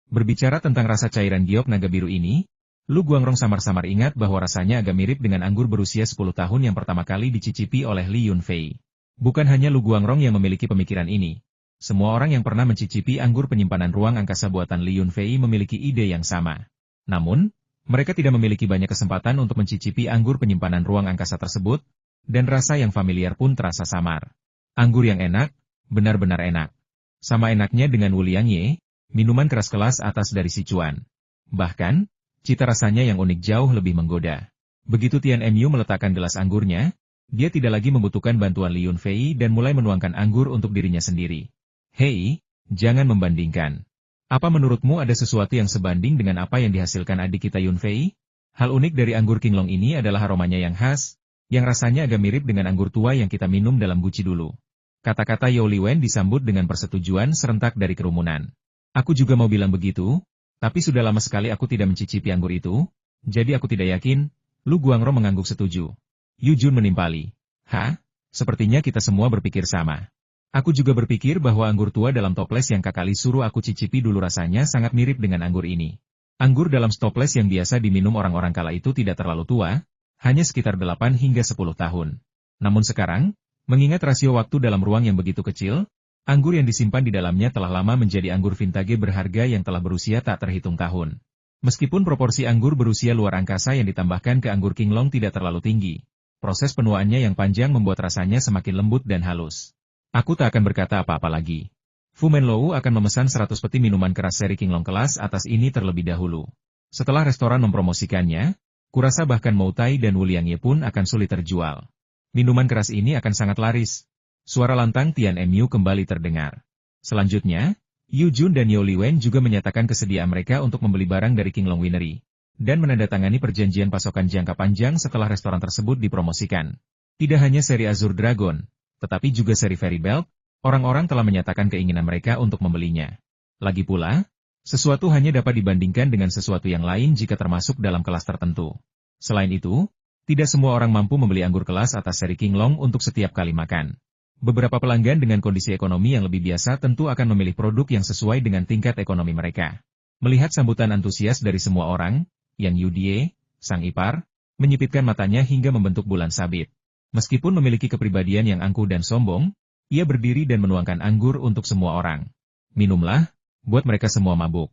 Berbicara tentang rasa cairan giok naga biru ini, Lu Guangrong samar-samar ingat bahwa rasanya agak mirip dengan anggur berusia 10 tahun yang pertama kali dicicipi oleh Li Yunfei. Bukan hanya Lu Guangrong yang memiliki pemikiran ini. Semua orang yang pernah mencicipi anggur penyimpanan ruang angkasa buatan Li Yunfei memiliki ide yang sama. Namun, mereka tidak memiliki banyak kesempatan untuk mencicipi anggur penyimpanan ruang angkasa tersebut, dan rasa yang familiar pun terasa samar. Anggur yang enak, benar-benar enak. Sama enaknya dengan Wuliangye, minuman keras kelas atas dari Sichuan. Bahkan, cita rasanya yang unik jauh lebih menggoda. Begitu Tian Mu meletakkan gelas anggurnya, dia tidak lagi membutuhkan bantuan Li Yunfei dan mulai menuangkan anggur untuk dirinya sendiri. Hei, jangan membandingkan. Apa menurutmu ada sesuatu yang sebanding dengan apa yang dihasilkan adik kita Yunfei? Hal unik dari anggur Qinglong ini adalah aromanya yang khas, yang rasanya agak mirip dengan anggur tua yang kita minum dalam guci dulu. Kata-kata Yao Liwen disambut dengan persetujuan serentak dari kerumunan. Aku juga mau bilang begitu, tapi sudah lama sekali aku tidak mencicipi anggur itu, jadi aku tidak yakin. Lu Guangrong mengangguk setuju. Yu Jun menimpali. Hah? Sepertinya kita semua berpikir sama. Aku juga berpikir bahwa anggur tua dalam toples yang Kakali suruh aku cicipi dulu rasanya sangat mirip dengan anggur ini. Anggur dalam toples yang biasa diminum orang-orang kala itu tidak terlalu tua, hanya sekitar 8 hingga 10 tahun. Namun sekarang, mengingat rasio waktu dalam ruang yang begitu kecil, anggur yang disimpan di dalamnya telah lama menjadi anggur vintage berharga yang telah berusia tak terhitung tahun. Meskipun proporsi anggur berusia luar angkasa yang ditambahkan ke anggur Qinglong tidak terlalu tinggi, proses penuaannya yang panjang membuat rasanya semakin lembut dan halus. Aku tak akan berkata apa-apa lagi. Fu Menlou akan memesan 100 peti minuman keras seri Qinglong kelas atas ini terlebih dahulu. Setelah restoran mempromosikannya, kurasa bahkan Moutai dan Wuliangye pun akan sulit terjual. Minuman keras ini akan sangat laris. Suara lantang Tian Mu kembali terdengar. Selanjutnya, Yu Jun dan Yao Liwen juga menyatakan kesediaan mereka untuk membeli barang dari Qinglong Winery, dan menandatangani perjanjian pasokan jangka panjang setelah restoran tersebut dipromosikan. Tidak hanya seri Azure Dragon, tetapi juga seri Fairy Belt, orang-orang telah menyatakan keinginan mereka untuk membelinya. Lagi pula, sesuatu hanya dapat dibandingkan dengan sesuatu yang lain jika termasuk dalam kelas tertentu. Selain itu, tidak semua orang mampu membeli anggur kelas atas seri Qinglong untuk setiap kali makan. Beberapa pelanggan dengan kondisi ekonomi yang lebih biasa tentu akan memilih produk yang sesuai dengan tingkat ekonomi mereka. Melihat sambutan antusias dari semua orang, Yang Yudie, sang ipar, menyipitkan matanya hingga membentuk bulan sabit. Meskipun memiliki kepribadian yang angkuh dan sombong, ia berdiri dan menuangkan anggur untuk semua orang. Minumlah, buat mereka semua mabuk.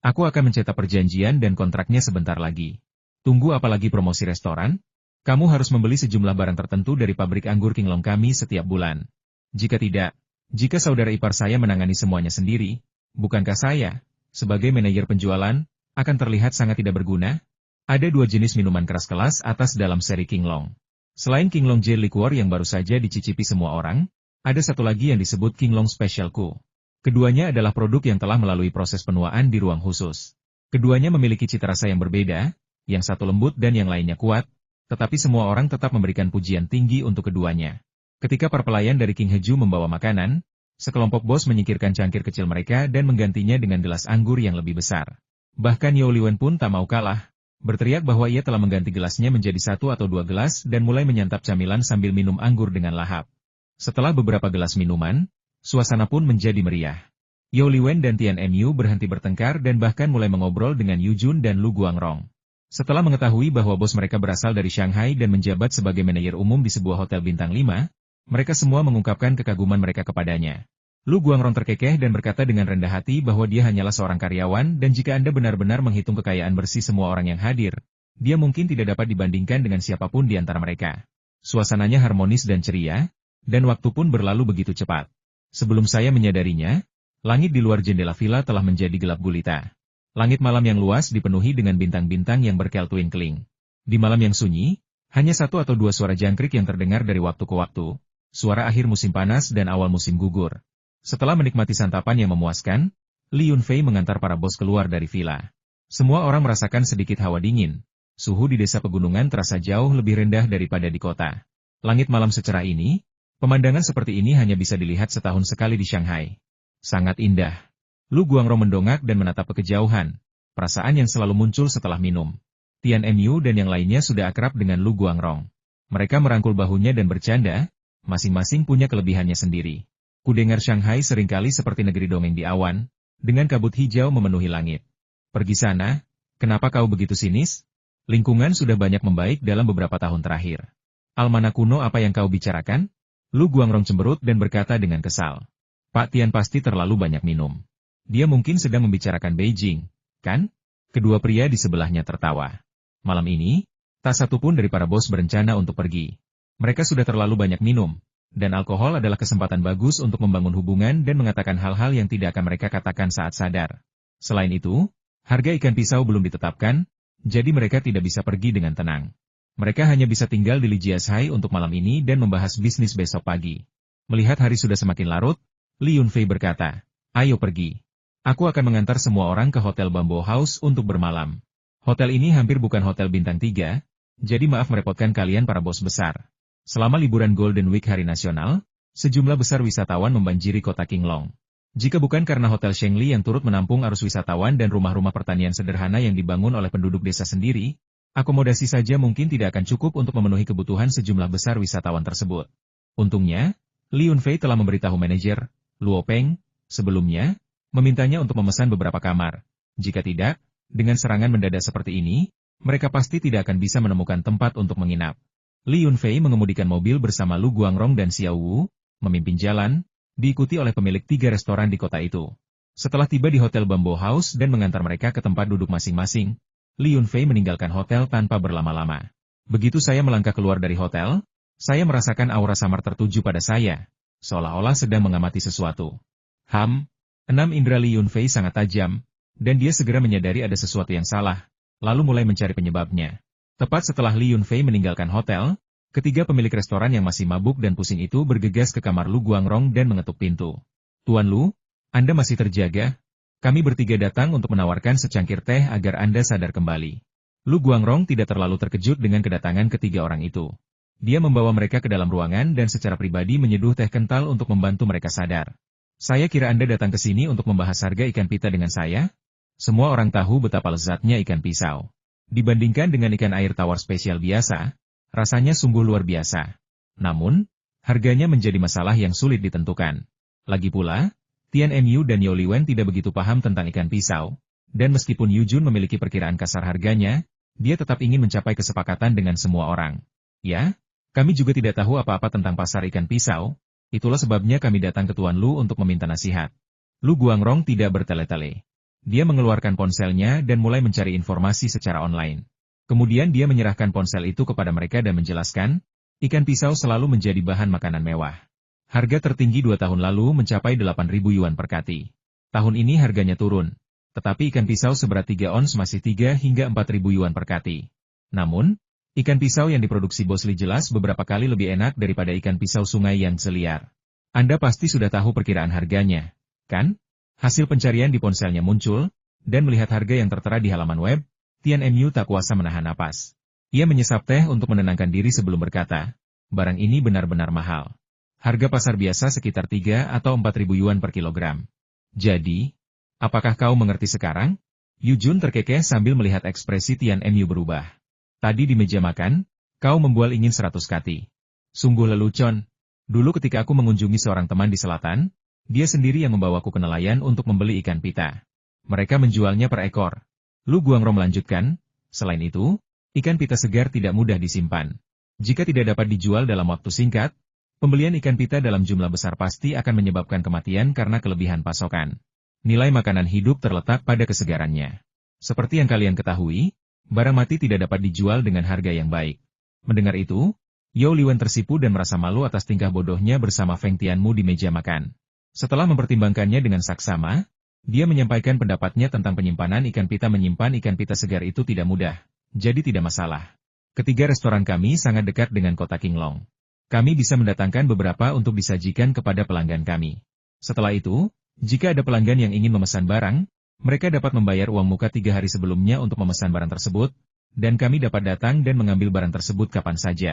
Aku akan mencetak perjanjian dan kontraknya sebentar lagi. Tunggu apalagi promosi restoran? Kamu harus membeli sejumlah barang tertentu dari pabrik anggur Qinglong kami setiap bulan. Jika tidak, jika saudara ipar saya menangani semuanya sendiri, bukankah saya, sebagai manajer penjualan, akan terlihat sangat tidak berguna? Ada 2 jenis minuman keras kelas atas dalam seri Qinglong. Selain King Long Jade Liquor yang baru saja dicicipi semua orang, ada satu lagi yang disebut King Long Special Q. Keduanya adalah produk yang telah melalui proses penuaan di ruang khusus. Keduanya memiliki cita rasa yang berbeda, yang satu lembut dan yang lainnya kuat, tetapi semua orang tetap memberikan pujian tinggi untuk keduanya. Ketika para pelayan dari King Heju membawa makanan, sekelompok bos menyingkirkan cangkir kecil mereka dan menggantinya dengan gelas anggur yang lebih besar. Bahkan Yao Liwen pun tak mau kalah, berteriak bahwa ia telah mengganti gelasnya menjadi 1 atau 2 gelas dan mulai menyantap camilan sambil minum anggur dengan lahap. Setelah beberapa gelas minuman, suasana pun menjadi meriah. Yao Liwen dan Tian Mu berhenti bertengkar dan bahkan mulai mengobrol dengan Yu Jun dan Lu Guangrong. Setelah mengetahui bahwa bos mereka berasal dari Shanghai dan menjabat sebagai manajer umum di sebuah hotel bintang 5, mereka semua mengungkapkan kekaguman mereka kepadanya. Lu Guangrong terkekeh dan berkata dengan rendah hati bahwa dia hanyalah seorang karyawan dan jika Anda benar-benar menghitung kekayaan bersih semua orang yang hadir, dia mungkin tidak dapat dibandingkan dengan siapapun di antara mereka. Suasananya harmonis dan ceria, dan waktu pun berlalu begitu cepat. Sebelum saya menyadarinya, langit di luar jendela villa telah menjadi gelap gulita. Langit malam yang luas dipenuhi dengan bintang-bintang yang berkel twinkling. Di malam yang sunyi, hanya 1 atau 2 suara jangkrik yang terdengar dari waktu ke waktu, suara akhir musim panas dan awal musim gugur. Setelah menikmati santapan yang memuaskan, Li Yunfei mengantar para bos keluar dari villa. Semua orang merasakan sedikit hawa dingin. Suhu di desa pegunungan terasa jauh lebih rendah daripada di kota. Langit malam secerah ini, pemandangan seperti ini hanya bisa dilihat setahun sekali di Shanghai. Sangat indah. Lu Guangrong mendongak dan menatap ke kejauhan, perasaan yang selalu muncul setelah minum. Tian Mu dan yang lainnya sudah akrab dengan Lu Guangrong. Mereka merangkul bahunya dan bercanda, masing-masing punya kelebihannya sendiri. Kudengar Shanghai seringkali seperti negeri dongeng di awan, dengan kabut hijau memenuhi langit. Pergi sana, kenapa kau begitu sinis? Lingkungan sudah banyak membaik dalam beberapa tahun terakhir. Almana kuno apa yang kau bicarakan? Lu Guangrong cemberut dan berkata dengan kesal. Pak Tian pasti terlalu banyak minum. Dia mungkin sedang membicarakan Beijing, kan? Kedua pria di sebelahnya tertawa. Malam ini, tak satu pun dari para bos berencana untuk pergi. Mereka sudah terlalu banyak minum, dan alkohol adalah kesempatan bagus untuk membangun hubungan dan mengatakan hal-hal yang tidak akan mereka katakan saat sadar. Selain itu, harga ikan pisau belum ditetapkan, jadi mereka tidak bisa pergi dengan tenang. Mereka hanya bisa tinggal di Lijiashai untuk malam ini dan membahas bisnis besok pagi. Melihat hari sudah semakin larut, Li Yunfei berkata, ayo pergi. Aku akan mengantar semua orang ke Hotel Bamboo House untuk bermalam. Hotel ini hampir bukan hotel bintang 3, jadi maaf merepotkan kalian para bos besar. Selama liburan Golden Week Hari Nasional, sejumlah besar wisatawan membanjiri kota Qinglong. Jika bukan karena Hotel Shengli yang turut menampung arus wisatawan dan rumah-rumah pertanian sederhana yang dibangun oleh penduduk desa sendiri, akomodasi saja mungkin tidak akan cukup untuk memenuhi kebutuhan sejumlah besar wisatawan tersebut. Untungnya, Li Yunfei telah memberitahu manajer, Luo Peng, sebelumnya, memintanya untuk memesan beberapa kamar. Jika tidak, dengan serangan mendadak seperti ini, mereka pasti tidak akan bisa menemukan tempat untuk menginap. Li Yunfei mengemudikan mobil bersama Lu Guangrong dan Xiao Wu, memimpin jalan, diikuti oleh pemilik 3 restoran di kota itu. Setelah tiba di Hotel Bamboo House dan mengantar mereka ke tempat duduk masing-masing, Li Yunfei meninggalkan hotel tanpa berlama-lama. Begitu saya melangkah keluar dari hotel, saya merasakan aura samar tertuju pada saya, seolah-olah sedang mengamati sesuatu. 6 indera Li Yunfei sangat tajam, dan dia segera menyadari ada sesuatu yang salah, lalu mulai mencari penyebabnya. Tepat setelah Li Yunfei meninggalkan hotel, ketiga pemilik restoran yang masih mabuk dan pusing itu bergegas ke kamar Lu Guangrong dan mengetuk pintu. Tuan Lu, Anda masih terjaga? Kami bertiga datang untuk menawarkan secangkir teh agar Anda sadar kembali. Lu Guangrong tidak terlalu terkejut dengan kedatangan ketiga orang itu. Dia membawa mereka ke dalam ruangan dan secara pribadi menyeduh teh kental untuk membantu mereka sadar. Saya kira Anda datang ke sini untuk membahas harga ikan pita dengan saya? Semua orang tahu betapa lezatnya ikan pisau. Dibandingkan dengan ikan air tawar spesial biasa, rasanya sungguh luar biasa. Namun, harganya menjadi masalah yang sulit ditentukan. Lagi pula, Tian Mu dan Yao Liwen tidak begitu paham tentang ikan pisau, dan meskipun Yu Jun memiliki perkiraan kasar harganya, dia tetap ingin mencapai kesepakatan dengan semua orang. Ya, kami juga tidak tahu apa-apa tentang pasar ikan pisau. Itulah sebabnya kami datang ke Tuan Lu untuk meminta nasihat. Lu Guangrong tidak bertele-tele. Dia mengeluarkan ponselnya dan mulai mencari informasi secara online. Kemudian dia menyerahkan ponsel itu kepada mereka dan menjelaskan, ikan pisau selalu menjadi bahan makanan mewah. Harga tertinggi 2 tahun lalu mencapai 8.000 yuan per kati. Tahun ini harganya turun, tetapi ikan pisau seberat 3 ons masih 3 hingga 4.000 yuan per kati. Namun, Ikan pisau yang diproduksi Bos Li jelas beberapa kali lebih enak daripada ikan pisau sungai yang seliar. Anda pasti sudah tahu perkiraan harganya, kan? Hasil pencarian di ponselnya muncul, dan melihat harga yang tertera di halaman web, Tian Mu tak kuasa menahan napas. Ia menyesap teh untuk menenangkan diri sebelum berkata, barang ini benar-benar mahal. Harga pasar biasa sekitar 3 atau 4.000 yuan per kilogram. Jadi, apakah kau mengerti sekarang? Yu Jun terkekeh sambil melihat ekspresi Tian Mu berubah. Tadi di meja makan, kau membual ingin 100 kati. Sungguh lelucon. Dulu ketika aku mengunjungi seorang teman di selatan, dia sendiri yang membawaku ke nelayan untuk membeli ikan pita. Mereka menjualnya per ekor. Lu Guangrong melanjutkan, selain itu, ikan pita segar tidak mudah disimpan. Jika tidak dapat dijual dalam waktu singkat, pembelian ikan pita dalam jumlah besar pasti akan menyebabkan kematian karena kelebihan pasokan. Nilai makanan hidup terletak pada kesegarannya. Seperti yang kalian ketahui, barang mati tidak dapat dijual dengan harga yang baik. Mendengar itu, Yao Liwen tersipu dan merasa malu atas tingkah bodohnya bersama Feng Tianmu di meja makan. Setelah mempertimbangkannya dengan saksama, dia menyampaikan pendapatnya tentang penyimpanan ikan pita. Menyimpan ikan pita segar itu tidak mudah, jadi tidak masalah. Ketiga restoran kami sangat dekat dengan kota Qinglong. Kami bisa mendatangkan beberapa untuk disajikan kepada pelanggan kami. Setelah itu, jika ada pelanggan yang ingin memesan barang, mereka dapat membayar uang muka 3 hari sebelumnya untuk memesan barang tersebut, dan kami dapat datang dan mengambil barang tersebut kapan saja.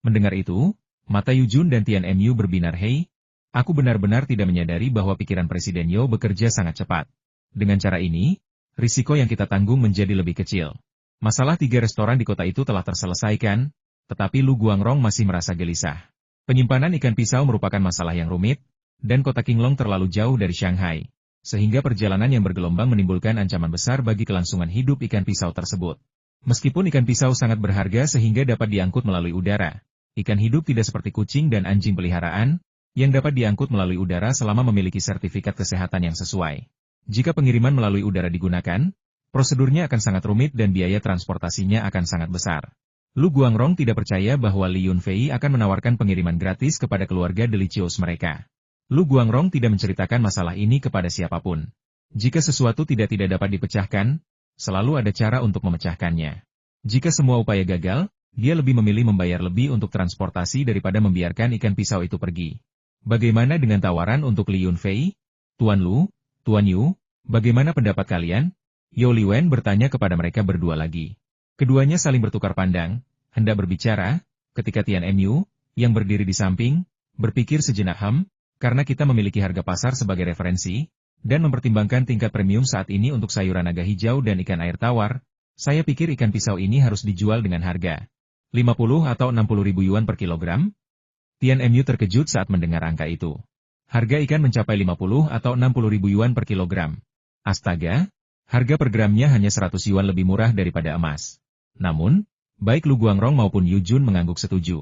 Mendengar itu, mata Yu Jun dan Tian Mu berbinar. Hei, aku benar-benar tidak menyadari bahwa pikiran Presiden Yao bekerja sangat cepat. Dengan cara ini, risiko yang kita tanggung menjadi lebih kecil. Masalah 3 restoran di kota itu telah terselesaikan, tetapi Lu Guangrong masih merasa gelisah. Penyimpanan ikan pisau merupakan masalah yang rumit, dan kota Qinglong terlalu jauh dari Shanghai, sehingga perjalanan yang bergelombang menimbulkan ancaman besar bagi kelangsungan hidup ikan pisau tersebut. Meskipun ikan pisau sangat berharga sehingga dapat diangkut melalui udara, ikan hidup tidak seperti kucing dan anjing peliharaan, yang dapat diangkut melalui udara selama memiliki sertifikat kesehatan yang sesuai. Jika pengiriman melalui udara digunakan, prosedurnya akan sangat rumit dan biaya transportasinya akan sangat besar. Lu Guangrong tidak percaya bahwa Li Yunfei akan menawarkan pengiriman gratis kepada keluarga delicious mereka. Lu Guangrong tidak menceritakan masalah ini kepada siapapun. Jika sesuatu tidak dapat dipecahkan, selalu ada cara untuk memecahkannya. Jika semua upaya gagal, dia lebih memilih membayar lebih untuk transportasi daripada membiarkan ikan pisau itu pergi. Bagaimana dengan tawaran untuk Li Yunfei? Tuan Lu, Tuan Yu, bagaimana pendapat kalian? Yao Liwen bertanya kepada mereka berdua lagi. Keduanya saling bertukar pandang, hendak berbicara, ketika Tian Mu, yang berdiri di samping, berpikir sejenak. Karena kita memiliki harga pasar sebagai referensi, dan mempertimbangkan tingkat premium saat ini untuk sayuran naga hijau dan ikan air tawar, saya pikir ikan pisau ini harus dijual dengan harga 50 atau 60.000 yuan per kilogram. Tian Mu terkejut saat mendengar angka itu. Harga ikan mencapai 50 atau 60.000 yuan per kilogram. Astaga, harga per gramnya hanya 100 yuan lebih murah daripada emas. Namun, baik Lu Guangrong maupun Yu Jun mengangguk setuju.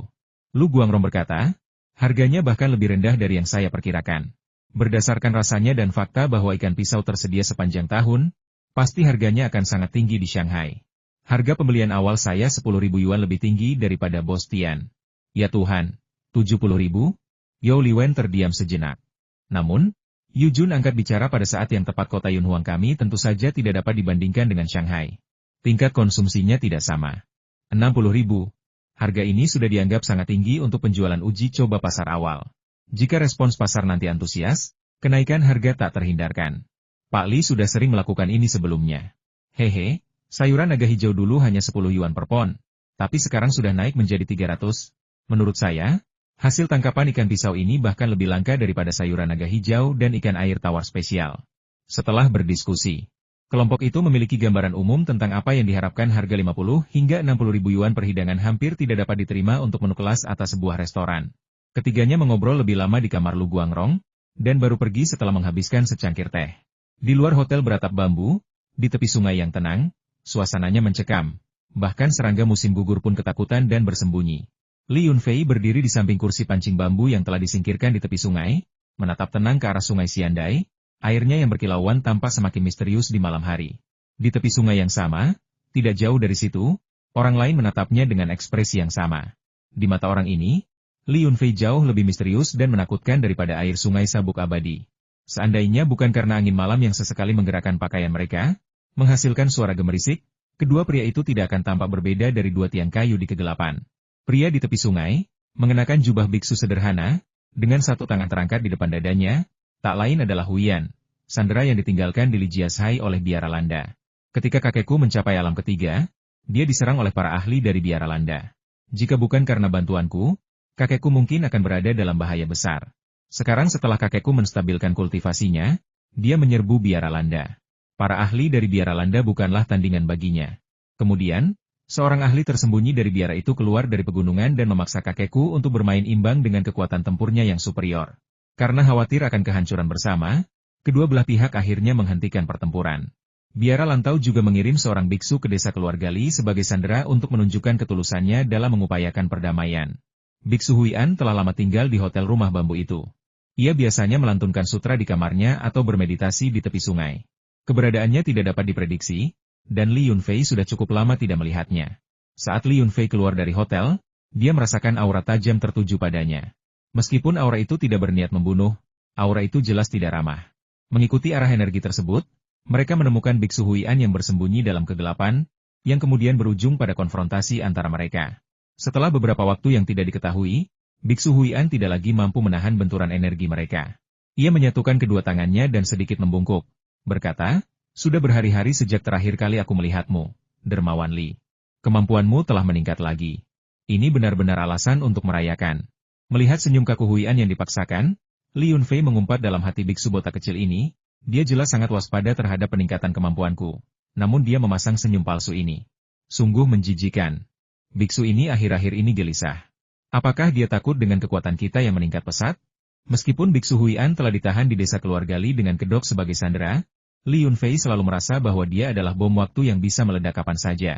Lu Guangrong berkata, harganya bahkan lebih rendah dari yang saya perkirakan. Berdasarkan rasanya dan fakta bahwa ikan pisau tersedia sepanjang tahun, pasti harganya akan sangat tinggi di Shanghai. Harga pembelian awal saya 10.000 yuan lebih tinggi daripada Bos Tian. Ya Tuhan, 70.000? Yao Liwen terdiam sejenak. Namun, Yu Jun angkat bicara pada saat yang tepat. Kota Yunhuang kami tentu saja tidak dapat dibandingkan dengan Shanghai. Tingkat konsumsinya tidak sama. 60.000. Harga ini sudah dianggap sangat tinggi untuk penjualan uji coba pasar awal. Jika respons pasar nanti antusias, kenaikan harga tak terhindarkan. Pak Li sudah sering melakukan ini sebelumnya. Hehe, sayuran naga hijau dulu hanya 10 yuan per pon, tapi sekarang sudah naik menjadi 300. Menurut saya, hasil tangkapan ikan pisau ini bahkan lebih langka daripada sayuran naga hijau dan ikan air tawar spesial. Setelah berdiskusi, kelompok itu memiliki gambaran umum tentang apa yang diharapkan. Harga 50 hingga 60.000 yuan per hidangan hampir tidak dapat diterima untuk menu kelas atas sebuah restoran. Ketiganya mengobrol lebih lama di kamar Lu Guangrong, dan baru pergi setelah menghabiskan secangkir teh. Di luar hotel beratap bambu, di tepi sungai yang tenang, suasananya mencekam. Bahkan serangga musim gugur pun ketakutan dan bersembunyi. Li Yunfei berdiri di samping kursi pancing bambu yang telah disingkirkan di tepi sungai, menatap tenang ke arah sungai Xiandai. Airnya yang berkilauan tampak semakin misterius di malam hari. Di tepi sungai yang sama, tidak jauh dari situ, orang lain menatapnya dengan ekspresi yang sama. Di mata orang ini, Li Yunfei jauh lebih misterius dan menakutkan daripada air sungai sabuk abadi. Seandainya bukan karena angin malam yang sesekali menggerakkan pakaian mereka, menghasilkan suara gemerisik, Kedua pria itu tidak akan tampak berbeda dari dua tiang kayu di kegelapan. Pria di tepi sungai, mengenakan jubah biksu sederhana, dengan satu tangan terangkat di depan dadanya, tak lain adalah Huyan, sandera yang ditinggalkan di Lijiashai oleh biara Landa. Ketika kakekku mencapai alam ketiga, dia diserang oleh para ahli dari biara Landa. Jika bukan karena bantuanku, kakekku mungkin akan berada dalam bahaya besar. Sekarang setelah kakekku menstabilkan kultivasinya, dia menyerbu biara Landa. Para ahli dari biara Landa bukanlah tandingan baginya. Kemudian, seorang ahli tersembunyi dari biara itu keluar dari pegunungan dan memaksa kakekku untuk bermain imbang dengan kekuatan tempurnya yang superior. Karena khawatir akan kehancuran bersama, kedua belah pihak akhirnya menghentikan pertempuran. Biara Lantau juga mengirim seorang biksu ke desa keluarga Li sebagai sandera untuk menunjukkan ketulusannya dalam mengupayakan perdamaian. Biksu Huyan telah lama tinggal di hotel rumah bambu itu. Ia biasanya melantunkan sutra di kamarnya atau bermeditasi di tepi sungai. Keberadaannya tidak dapat diprediksi, dan Li Yunfei sudah cukup lama tidak melihatnya. Saat Li Yunfei keluar dari hotel, dia merasakan aura tajam tertuju padanya. Meskipun aura itu tidak berniat membunuh, aura itu jelas tidak ramah. Mengikuti arah energi tersebut, mereka menemukan Biksu Huyan yang bersembunyi dalam kegelapan, yang kemudian berujung pada konfrontasi antara mereka. Setelah beberapa waktu yang tidak diketahui, Biksu Huyan tidak lagi mampu menahan benturan energi mereka. Ia menyatukan kedua tangannya dan sedikit membungkuk. Berkata, sudah berhari-hari sejak terakhir kali aku melihatmu, Dermawan Li. Kemampuanmu telah meningkat lagi. Ini benar-benar alasan untuk merayakan. Melihat senyum kaku Huyan yang dipaksakan, Li Yunfei mengumpat dalam hati biksu botak kecil ini, dia jelas sangat waspada terhadap peningkatan kemampuanku. Namun dia memasang senyum palsu ini. Sungguh menjijikan. Biksu ini akhir-akhir ini gelisah. Apakah dia takut dengan kekuatan kita yang meningkat pesat? Meskipun Biksu Huyan telah ditahan di desa keluarga Li dengan kedok sebagai sandera, Li Yunfei selalu merasa bahwa dia adalah bom waktu yang bisa meledak kapan saja.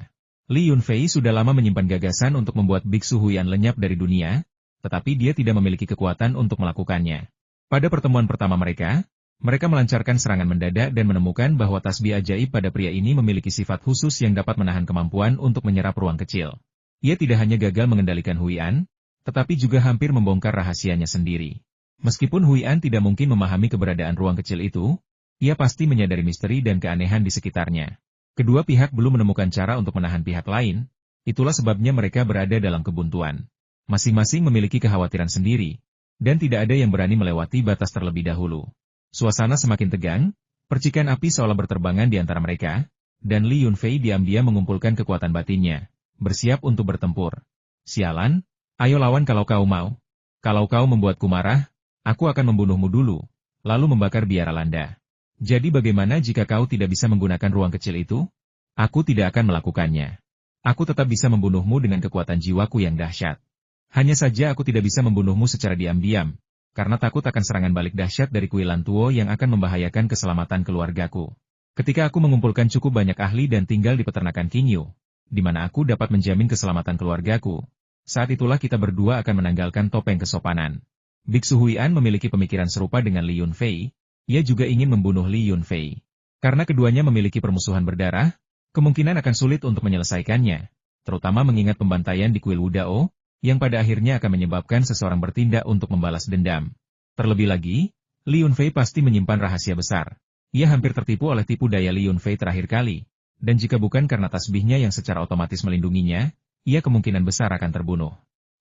Li Yunfei sudah lama menyimpan gagasan untuk membuat Biksu Huyan lenyap dari dunia, tetapi dia tidak memiliki kekuatan untuk melakukannya. Pada pertemuan pertama mereka melancarkan serangan mendadak dan menemukan bahwa tasbih ajaib pada pria ini memiliki sifat khusus yang dapat menahan kemampuan untuk menyerap ruang kecil. Ia tidak hanya gagal mengendalikan Huyan, tetapi juga hampir membongkar rahasianya sendiri. Meskipun Huyan tidak mungkin memahami keberadaan ruang kecil itu, ia pasti menyadari misteri dan keanehan di sekitarnya. Kedua pihak belum menemukan cara untuk menahan pihak lain, itulah sebabnya mereka berada dalam kebuntuan. Masing-masing memiliki kekhawatiran sendiri, dan tidak ada yang berani melewati batas terlebih dahulu. Suasana semakin tegang, percikan api seolah berterbangan di antara mereka, dan Li Yunfei diam-diam mengumpulkan kekuatan batinnya, bersiap untuk bertempur. Sialan, ayo lawan kalau kau mau. Kalau kau membuatku marah, aku akan membunuhmu dulu, lalu membakar biara Landa. Jadi bagaimana jika kau tidak bisa menggunakan ruang kecil itu? Aku tidak akan melakukannya. Aku tetap bisa membunuhmu dengan kekuatan jiwaku yang dahsyat. Hanya saja aku tidak bisa membunuhmu secara diam-diam, karena takut akan serangan balik dahsyat dari Kuilan Tuo yang akan membahayakan keselamatan keluargaku. Ketika aku mengumpulkan cukup banyak ahli dan tinggal di peternakan Qingyu, di mana aku dapat menjamin keselamatan keluargaku, saat itulah kita berdua akan menanggalkan topeng kesopanan. Biksu Huyan memiliki pemikiran serupa dengan Li Yunfei. Ia juga ingin membunuh Li Yunfei. Karena keduanya memiliki permusuhan berdarah, kemungkinan akan sulit untuk menyelesaikannya, terutama mengingat pembantaian di kuil Wudao, yang pada akhirnya akan menyebabkan seseorang bertindak untuk membalas dendam. Terlebih lagi, Li Yunfei pasti menyimpan rahasia besar. Ia hampir tertipu oleh tipu daya Li Yunfei terakhir kali, dan jika bukan karena tasbihnya yang secara otomatis melindunginya, ia kemungkinan besar akan terbunuh.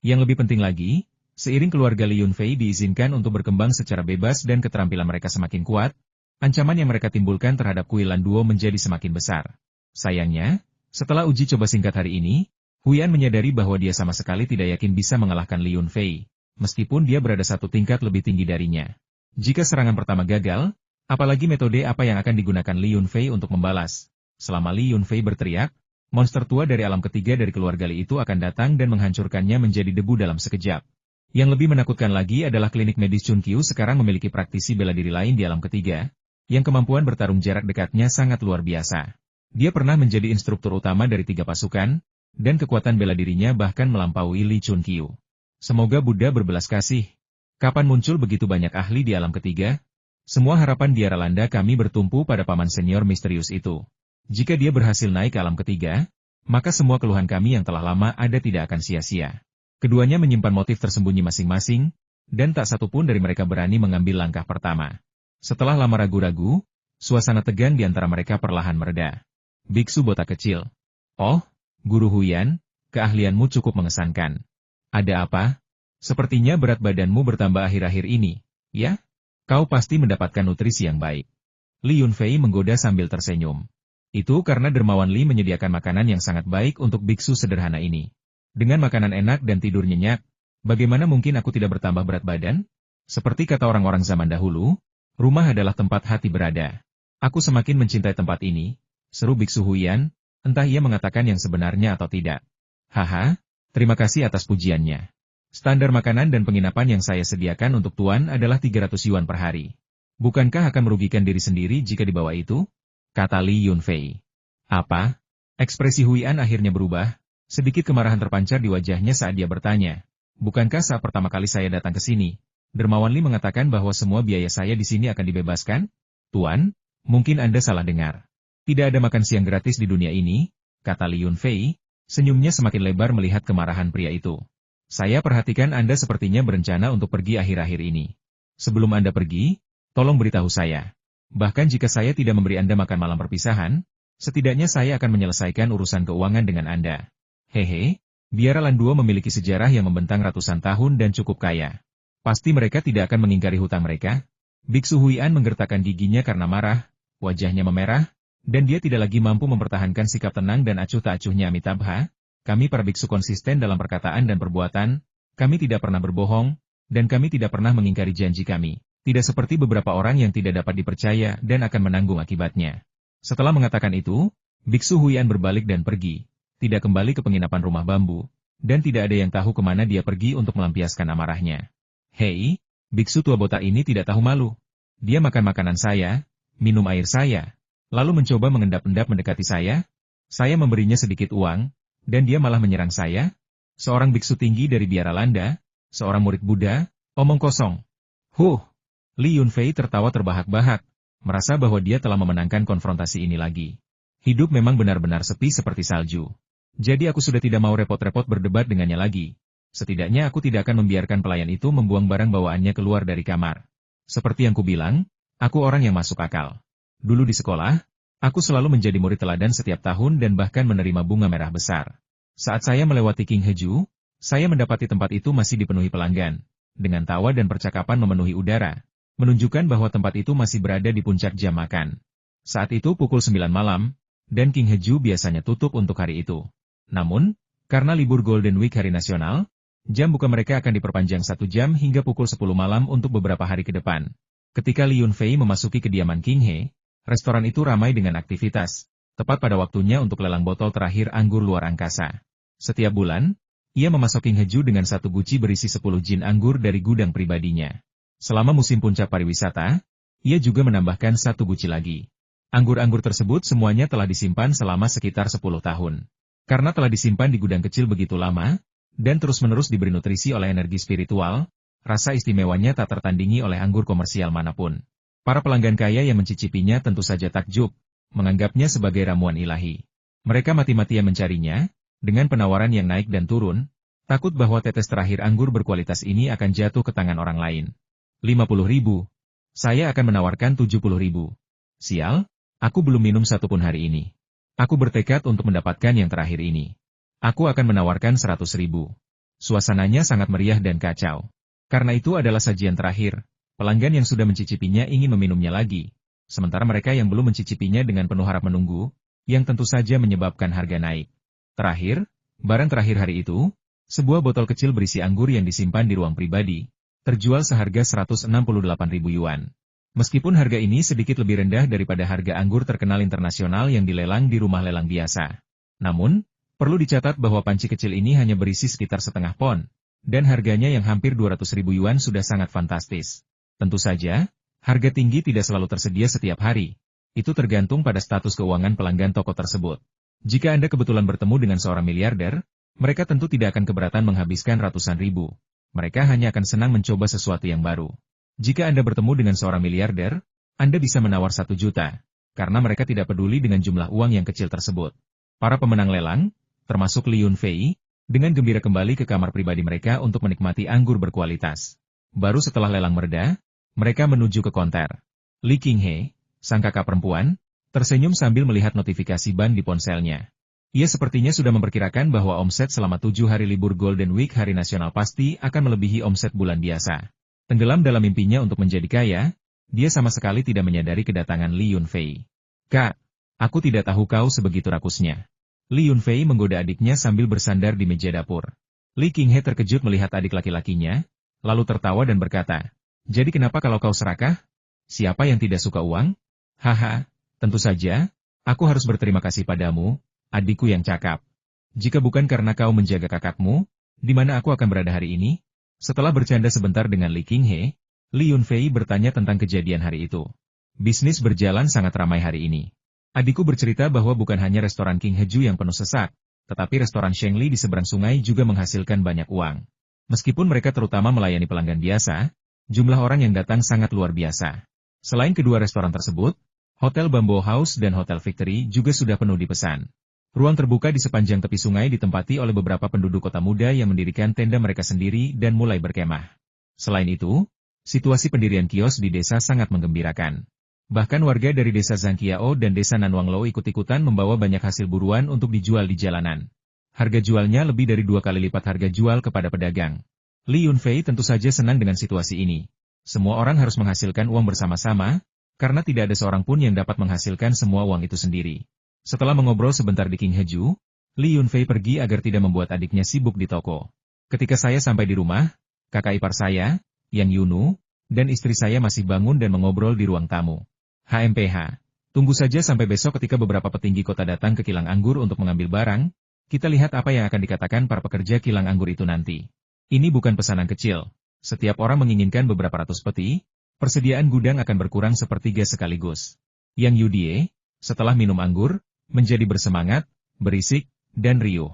Yang lebih penting lagi, seiring keluarga Li Yunfei diizinkan untuk berkembang secara bebas dan keterampilan mereka semakin kuat, ancaman yang mereka timbulkan terhadap Kuilan Duo menjadi semakin besar. Sayangnya, setelah uji coba singkat hari ini, Huyan menyadari bahwa dia sama sekali tidak yakin bisa mengalahkan Li Yunfei, meskipun dia berada satu tingkat lebih tinggi darinya. Jika serangan pertama gagal, apalagi metode apa yang akan digunakan Li Yunfei untuk membalas? Selama Li Yunfei berteriak, monster tua dari alam ketiga dari keluarga Li itu akan datang dan menghancurkannya menjadi debu dalam sekejap. Yang lebih menakutkan lagi adalah klinik medis Chunkyu sekarang memiliki praktisi bela diri lain di alam ketiga, yang kemampuan bertarung jarak dekatnya sangat luar biasa. Dia pernah menjadi instruktur utama dari 3 pasukan, dan kekuatan bela dirinya bahkan melampaui Li Chunkyu. Semoga Buddha berbelas kasih. Kapan muncul begitu banyak ahli di alam ketiga? Semua harapan biara Landa kami bertumpu pada paman senior misterius itu. Jika dia berhasil naik ke alam ketiga, maka semua keluhan kami yang telah lama ada tidak akan sia-sia. Keduanya menyimpan motif tersembunyi masing-masing, dan tak satu pun dari mereka berani mengambil langkah pertama. Setelah lama ragu-ragu, suasana tegang di antara mereka perlahan mereda. Biksu botak kecil, Oh, Guru Huyan, keahlianmu cukup mengesankan. Ada apa? Sepertinya berat badanmu bertambah akhir-akhir ini, ya? Kau pasti mendapatkan nutrisi yang baik. Li Yunfei menggoda sambil tersenyum. Itu karena Dermawan Li menyediakan makanan yang sangat baik untuk biksu sederhana ini. Dengan makanan enak dan tidur nyenyak, bagaimana mungkin aku tidak bertambah berat badan? Seperti kata orang-orang zaman dahulu, rumah adalah tempat hati berada. Aku semakin mencintai tempat ini, seru biksu Huyan, entah ia mengatakan yang sebenarnya atau tidak. Haha, terima kasih atas pujiannya. Standar makanan dan penginapan yang saya sediakan untuk Tuan adalah 300 yuan per hari. Bukankah akan merugikan diri sendiri jika dibawa itu? Kata Li Yunfei. Apa? Ekspresi Huyan akhirnya berubah, sedikit kemarahan terpancar di wajahnya saat dia bertanya. Bukankah saat pertama kali saya datang ke sini, Dermawan Li mengatakan bahwa semua biaya saya di sini akan dibebaskan? Tuan, mungkin Anda salah dengar. Tidak ada makan siang gratis di dunia ini, kata Li Yunfei, senyumnya semakin lebar melihat kemarahan pria itu. Saya perhatikan Anda sepertinya berencana untuk pergi akhir-akhir ini. Sebelum Anda pergi, tolong beritahu saya. Bahkan jika saya tidak memberi Anda makan malam perpisahan, setidaknya saya akan menyelesaikan urusan keuangan dengan Anda. Hehe, biara Landuo memiliki sejarah yang membentang ratusan tahun dan cukup kaya. Pasti mereka tidak akan mengingkari hutang mereka. Biksu Huyan menggertakkan giginya karena marah, wajahnya memerah, dan dia tidak lagi mampu mempertahankan sikap tenang dan acuh tak acuhnya Amitabha. Kami para biksu konsisten dalam perkataan dan perbuatan, kami tidak pernah berbohong, dan kami tidak pernah mengingkari janji kami. Tidak seperti beberapa orang yang tidak dapat dipercaya dan akan menanggung akibatnya. Setelah mengatakan itu, Biksu Huyan berbalik dan pergi, tidak kembali ke penginapan rumah bambu, dan tidak ada yang tahu kemana dia pergi untuk melampiaskan amarahnya. Hei, Biksu tua botak ini tidak tahu malu. Dia makan makanan saya, minum air saya, lalu mencoba mengendap-endap mendekati saya. Saya memberinya sedikit uang, dan dia malah menyerang saya. Seorang biksu tinggi dari biara Landa, seorang murid Buddha, omong kosong. Li Yunfei tertawa terbahak-bahak, merasa bahwa dia telah memenangkan konfrontasi ini lagi. Hidup memang benar-benar sepi seperti salju. Jadi aku sudah tidak mau repot-repot berdebat dengannya lagi. Setidaknya aku tidak akan membiarkan pelayan itu membuang barang bawaannya keluar dari kamar. Seperti yang kubilang, aku orang yang masuk akal. Dulu di sekolah, aku selalu menjadi murid teladan setiap tahun dan bahkan menerima bunga merah besar. Saat saya melewati King Heju, saya mendapati tempat itu masih dipenuhi pelanggan, dengan tawa dan percakapan memenuhi udara, menunjukkan bahwa tempat itu masih berada di puncak jam makan. Saat itu pukul 9 malam, dan King Heju biasanya tutup untuk hari itu. Namun, karena libur Golden Week hari nasional, jam buka mereka akan diperpanjang 1 jam hingga pukul 10 malam untuk beberapa hari ke depan. Ketika Li Yunfei memasuki kediaman King He, restoran itu ramai dengan aktivitas, tepat pada waktunya untuk lelang botol terakhir anggur luar angkasa. Setiap bulan, ia memasok King Heju dengan 1 guci berisi 10 jin anggur dari gudang pribadinya. Selama musim puncak pariwisata, ia juga menambahkan 1 guci lagi. Anggur-anggur tersebut semuanya telah disimpan selama sekitar 10 tahun. Karena telah disimpan di gudang kecil begitu lama, dan terus-menerus diberi nutrisi oleh energi spiritual, rasa istimewanya tak tertandingi oleh anggur komersial manapun. Para pelanggan kaya yang mencicipinya tentu saja takjub, menganggapnya sebagai ramuan ilahi. Mereka mati-matian mencarinya, dengan penawaran yang naik dan turun, takut bahwa tetes terakhir anggur berkualitas ini akan jatuh ke tangan orang lain. 50.000. Saya akan menawarkan 70.000. Sial, aku belum minum satupun hari ini. Aku bertekad untuk mendapatkan yang terakhir ini. Aku akan menawarkan 100.000. Suasananya sangat meriah dan kacau. Karena itu adalah sajian terakhir. Pelanggan yang sudah mencicipinya ingin meminumnya lagi. Sementara mereka yang belum mencicipinya dengan penuh harap menunggu, yang tentu saja menyebabkan harga naik. Terakhir, barang terakhir hari itu, sebuah botol kecil berisi anggur yang disimpan di ruang pribadi, terjual seharga 168.000 yuan. Meskipun harga ini sedikit lebih rendah daripada harga anggur terkenal internasional yang dilelang di rumah lelang biasa. Namun, perlu dicatat bahwa panci kecil ini hanya berisi sekitar setengah pon, dan harganya yang hampir 200.000 yuan sudah sangat fantastis. Tentu saja, harga tinggi tidak selalu tersedia setiap hari. Itu tergantung pada status keuangan pelanggan toko tersebut. Jika Anda kebetulan bertemu dengan seorang miliarder, mereka tentu tidak akan keberatan menghabiskan ratusan ribu. Mereka hanya akan senang mencoba sesuatu yang baru. Jika Anda bertemu dengan seorang miliarder, Anda bisa menawar 1 juta, karena mereka tidak peduli dengan jumlah uang yang kecil tersebut. Para pemenang lelang, termasuk Li Yunfei, dengan gembira kembali ke kamar pribadi mereka untuk menikmati anggur berkualitas. Baru setelah lelang mereda, mereka menuju ke konter. Li Qinghe, sang kakak perempuan, tersenyum sambil melihat notifikasi ban di ponselnya. Ia sepertinya sudah memperkirakan bahwa omset selama 7 hari libur Golden Week hari nasional pasti akan melebihi omset bulan biasa. Tenggelam dalam mimpinya untuk menjadi kaya, dia sama sekali tidak menyadari kedatangan Li Yunfei. "Kak, aku tidak tahu kau sebegitu rakusnya." Li Yunfei menggoda adiknya sambil bersandar di meja dapur. Li Qinghe terkejut melihat adik laki-lakinya, lalu tertawa dan berkata, "Jadi kenapa kalau kau serakah? Siapa yang tidak suka uang?" "Haha, tentu saja, aku harus berterima kasih padamu, adikku yang cakap. Jika bukan karena kau menjaga kakakmu, di mana aku akan berada hari ini?" Setelah bercanda sebentar dengan Li Qinghe, Li Yunfei bertanya tentang kejadian hari itu. "Bisnis berjalan sangat ramai hari ini. Adikku bercerita bahwa bukan hanya restoran King Heju yang penuh sesak, tetapi restoran Shengli di seberang sungai juga menghasilkan banyak uang. Meskipun mereka terutama melayani pelanggan biasa, jumlah orang yang datang sangat luar biasa. Selain kedua restoran tersebut, Hotel Bamboo House dan Hotel Victory juga sudah penuh dipesan. Ruang terbuka di sepanjang tepi sungai ditempati oleh beberapa penduduk kota muda yang mendirikan tenda mereka sendiri dan mulai berkemah. Selain itu, situasi pendirian kios di desa sangat menggembirakan. Bahkan warga dari desa Zhangqiao dan desa Nanwanglo ikut-ikutan membawa banyak hasil buruan untuk dijual di jalanan. Harga jualnya lebih dari 2 kali lipat harga jual kepada pedagang. Li Yunfei tentu saja senang dengan situasi ini. Semua orang harus menghasilkan uang bersama-sama, karena tidak ada seorang pun yang dapat menghasilkan semua uang itu sendiri. Setelah mengobrol sebentar di King Heju, Li Yunfei pergi agar tidak membuat adiknya sibuk di toko. "Ketika saya sampai di rumah, kakak ipar saya, Yang Yunu, dan istri saya masih bangun dan mengobrol di ruang tamu. HMPH, tunggu saja sampai besok ketika beberapa petinggi kota datang ke kilang anggur untuk mengambil barang, kita lihat apa yang akan dikatakan para pekerja kilang anggur itu nanti. Ini bukan pesanan kecil. Setiap orang menginginkan beberapa ratus peti, persediaan gudang akan berkurang sepertiga sekaligus." Yang Yudie, setelah minum anggur, menjadi bersemangat, berisik, dan riuh.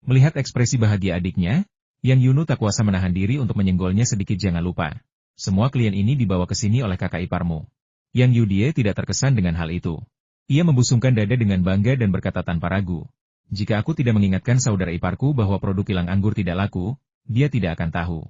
Melihat ekspresi bahagia adiknya, Yang Yunu tak kuasa menahan diri untuk menyenggolnya sedikit. "Jangan lupa, semua klien ini dibawa ke sini oleh kakak iparmu." Yang Yudie tidak terkesan dengan hal itu. Ia membusungkan dada dengan bangga dan berkata tanpa ragu, "Jika aku tidak mengingatkan saudara iparku bahwa produk kilang anggur tidak laku, dia tidak akan tahu.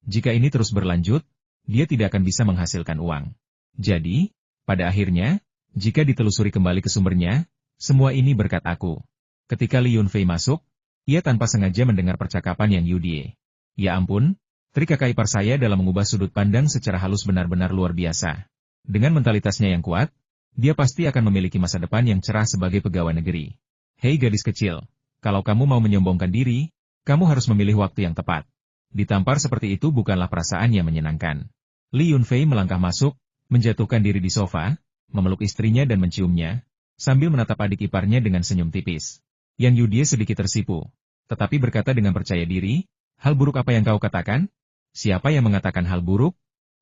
Jika ini terus berlanjut, dia tidak akan bisa menghasilkan uang. Jadi, pada akhirnya, jika ditelusuri kembali ke sumbernya, semua ini berkat aku." Ketika Li Yunfei masuk, ia tanpa sengaja mendengar percakapan Yang Yudie. "Ya ampun, trik kakak ipar saya dalam mengubah sudut pandang secara halus benar-benar luar biasa. Dengan mentalitasnya yang kuat, dia pasti akan memiliki masa depan yang cerah sebagai pegawai negeri. Hei gadis kecil, kalau kamu mau menyombongkan diri, kamu harus memilih waktu yang tepat." Ditampar seperti itu bukanlah perasaan yang menyenangkan. Li Yunfei melangkah masuk, menjatuhkan diri di sofa, memeluk istrinya dan menciumnya, sambil menatap adik iparnya dengan senyum tipis. Yang Yudie sedikit tersipu, tetapi berkata dengan percaya diri, "Hal buruk apa yang kau katakan? Siapa yang mengatakan hal buruk?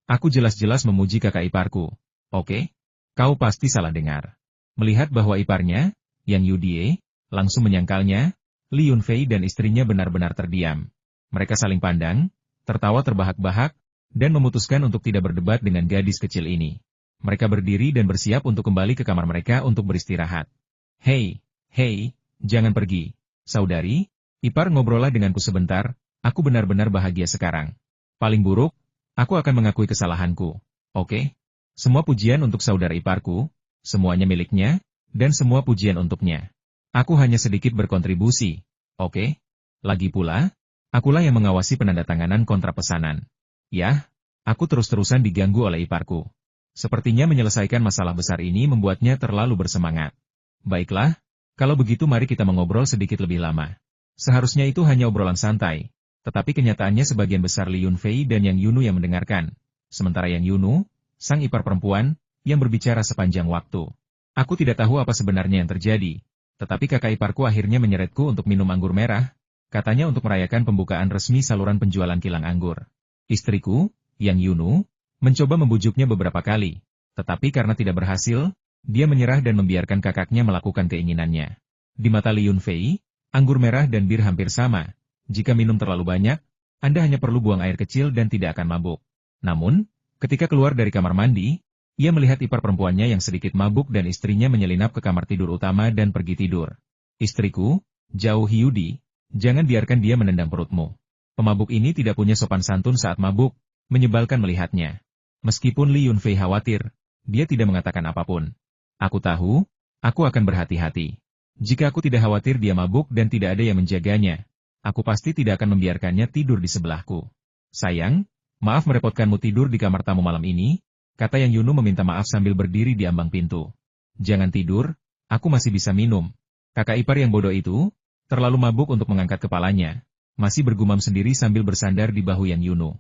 Aku jelas-jelas memuji kakak iparku." "Oke, kau pasti salah dengar." Melihat bahwa iparnya, Yang Yudie, langsung menyangkalnya, Li Yunfei dan istrinya benar-benar terdiam. Mereka saling pandang, tertawa terbahak-bahak, dan memutuskan untuk tidak berdebat dengan gadis kecil ini. Mereka berdiri dan bersiap untuk kembali ke kamar mereka untuk beristirahat. Hei, jangan pergi. Saudari, ipar ngobrollah denganku sebentar, aku benar-benar bahagia sekarang. Paling buruk, aku akan mengakui kesalahanku. Oke? Semua pujian untuk saudara iparku, semuanya miliknya, dan semua pujian untuknya. Aku hanya sedikit berkontribusi. Oke? Lagi pula, akulah yang mengawasi penandatanganan kontrak pesanan. Yah, aku terus-terusan diganggu oleh iparku. Sepertinya menyelesaikan masalah besar ini membuatnya terlalu bersemangat. Baiklah, kalau begitu mari kita mengobrol sedikit lebih lama. Seharusnya itu hanya obrolan santai, tetapi kenyataannya sebagian besar Li Yunfei dan Yang Yunu yang mendengarkan. Sementara Yang Yunu, sang ipar perempuan, yang berbicara sepanjang waktu. Aku tidak tahu apa sebenarnya yang terjadi, tetapi kakak iparku akhirnya menyeretku untuk minum anggur merah, katanya untuk merayakan pembukaan resmi saluran penjualan kilang anggur. Istriku, Yang Yunu, mencoba membujuknya beberapa kali, tetapi karena tidak berhasil, dia menyerah dan membiarkan kakaknya melakukan keinginannya. Di mata Li Yunfei, anggur merah dan bir hampir sama. Jika minum terlalu banyak, Anda hanya perlu buang air kecil dan tidak akan mabuk. Namun, ketika keluar dari kamar mandi, ia melihat ipar perempuannya yang sedikit mabuk dan istrinya menyelinap ke kamar tidur utama dan pergi tidur. "Istriku, Zhao Hyudi, jangan biarkan dia menendang perutmu. Pemabuk ini tidak punya sopan santun saat mabuk," menyebalkan melihatnya. Meskipun Li Yunfei khawatir, dia tidak mengatakan apapun. "Aku tahu, aku akan berhati-hati. Jika aku tidak khawatir dia mabuk dan tidak ada yang menjaganya, aku pasti tidak akan membiarkannya tidur di sebelahku. Sayang, maaf merepotkanmu tidur di kamar tamu malam ini, kata Yang Yunu meminta maaf sambil berdiri di ambang pintu. Jangan tidur, aku masih bisa minum. Kakak ipar yang bodoh itu, terlalu mabuk untuk mengangkat kepalanya, masih bergumam sendiri sambil bersandar di bahu Yang Yunu.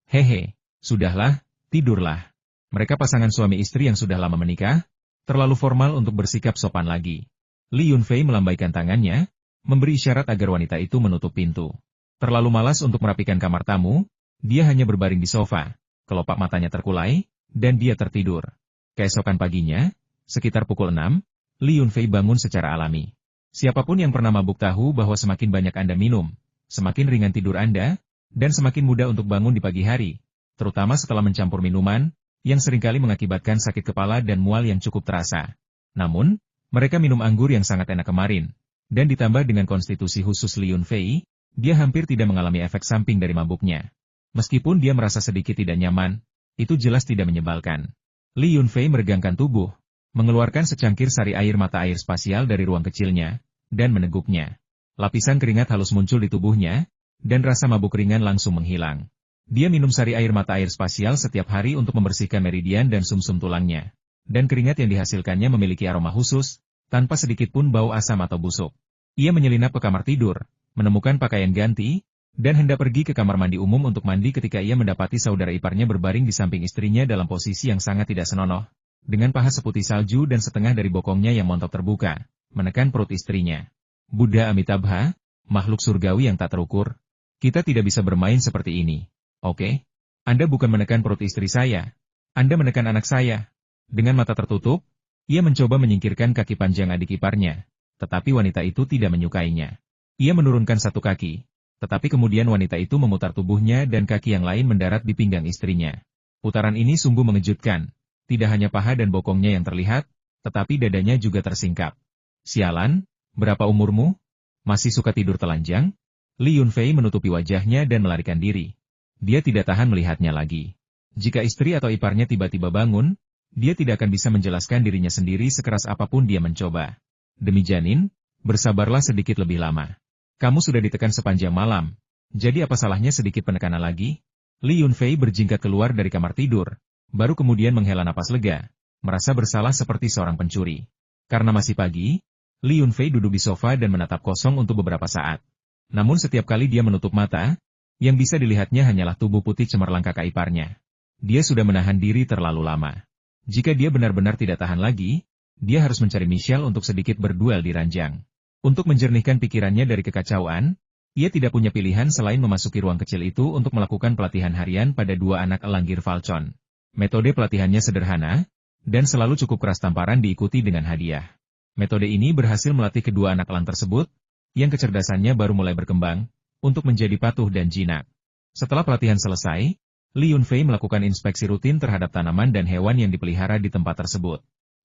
Hehe, sudahlah, tidurlah. Mereka pasangan suami istri yang sudah lama menikah, terlalu formal untuk bersikap sopan lagi. Li Yunfei melambaikan tangannya, memberi isyarat agar wanita itu menutup pintu. Terlalu malas untuk merapikan kamar tamu, dia hanya berbaring di sofa, kelopak matanya terkulai, dan dia tertidur. Keesokan paginya, sekitar pukul 6, Li Yunfei bangun secara alami. Siapapun yang pernah mabuk tahu bahwa semakin banyak Anda minum, semakin ringan tidur Anda, dan semakin mudah untuk bangun di pagi hari, terutama setelah mencampur minuman, yang seringkali mengakibatkan sakit kepala dan mual yang cukup terasa. Namun, mereka minum anggur yang sangat enak kemarin, dan ditambah dengan konstitusi khusus Li Yunfei, dia hampir tidak mengalami efek samping dari mabuknya. Meskipun dia merasa sedikit tidak nyaman, itu jelas tidak menyebalkan. Li Yunfei meregangkan tubuh, mengeluarkan secangkir sari air mata air spasial dari ruang kecilnya, dan meneguknya. Lapisan keringat halus muncul di tubuhnya, dan rasa mabuk ringan langsung menghilang. Dia minum sari air mata air spasial setiap hari untuk membersihkan meridian dan sumsum tulangnya. Dan keringat yang dihasilkannya memiliki aroma khusus, tanpa sedikit pun bau asam atau busuk. Ia menyelinap ke kamar tidur, menemukan pakaian ganti, dan hendak pergi ke kamar mandi umum untuk mandi ketika ia mendapati saudara iparnya berbaring di samping istrinya dalam posisi yang sangat tidak senonoh, dengan paha seputih salju dan setengah dari bokongnya yang montok terbuka, menekan perut istrinya. Buddha Amitabha, makhluk surgawi yang tak terukur, kita tidak bisa bermain seperti ini, oke? Anda bukan menekan perut istri saya, Anda menekan anak saya. Dengan mata tertutup, ia mencoba menyingkirkan kaki panjang adik iparnya, tetapi wanita itu tidak menyukainya. Ia menurunkan satu kaki, tetapi kemudian wanita itu memutar tubuhnya dan kaki yang lain mendarat di pinggang istrinya. Putaran ini sungguh mengejutkan, tidak hanya paha dan bokongnya yang terlihat, tetapi dadanya juga tersingkap. Sialan, berapa umurmu? Masih suka tidur telanjang? Li Yunfei menutupi wajahnya dan melarikan diri. Dia tidak tahan melihatnya lagi. Jika istri atau iparnya tiba-tiba bangun, dia tidak akan bisa menjelaskan dirinya sendiri sekeras apapun dia mencoba. Demi janin, bersabarlah sedikit lebih lama. Kamu sudah ditekan sepanjang malam, jadi apa salahnya sedikit penekanan lagi? Li Yunfei berjingkat keluar dari kamar tidur, baru kemudian menghela napas lega, merasa bersalah seperti seorang pencuri. Karena masih pagi, Li Yunfei duduk di sofa dan menatap kosong untuk beberapa saat. Namun setiap kali dia menutup mata, yang bisa dilihatnya hanyalah tubuh putih cemerlang kakak iparnya. Dia sudah menahan diri terlalu lama. Jika dia benar-benar tidak tahan lagi, dia harus mencari Michelle untuk sedikit berduel di ranjang. Untuk menjernihkan pikirannya dari kekacauan, ia tidak punya pilihan selain memasuki ruang kecil itu untuk melakukan pelatihan harian pada dua anak elang Girfalcon. Metode pelatihannya sederhana, dan selalu cukup keras tamparan diikuti dengan hadiah. Metode ini berhasil melatih kedua anak elang tersebut, yang kecerdasannya baru mulai berkembang, untuk menjadi patuh dan jinak. Setelah pelatihan selesai, Li Yunfei melakukan inspeksi rutin terhadap tanaman dan hewan yang dipelihara di tempat tersebut.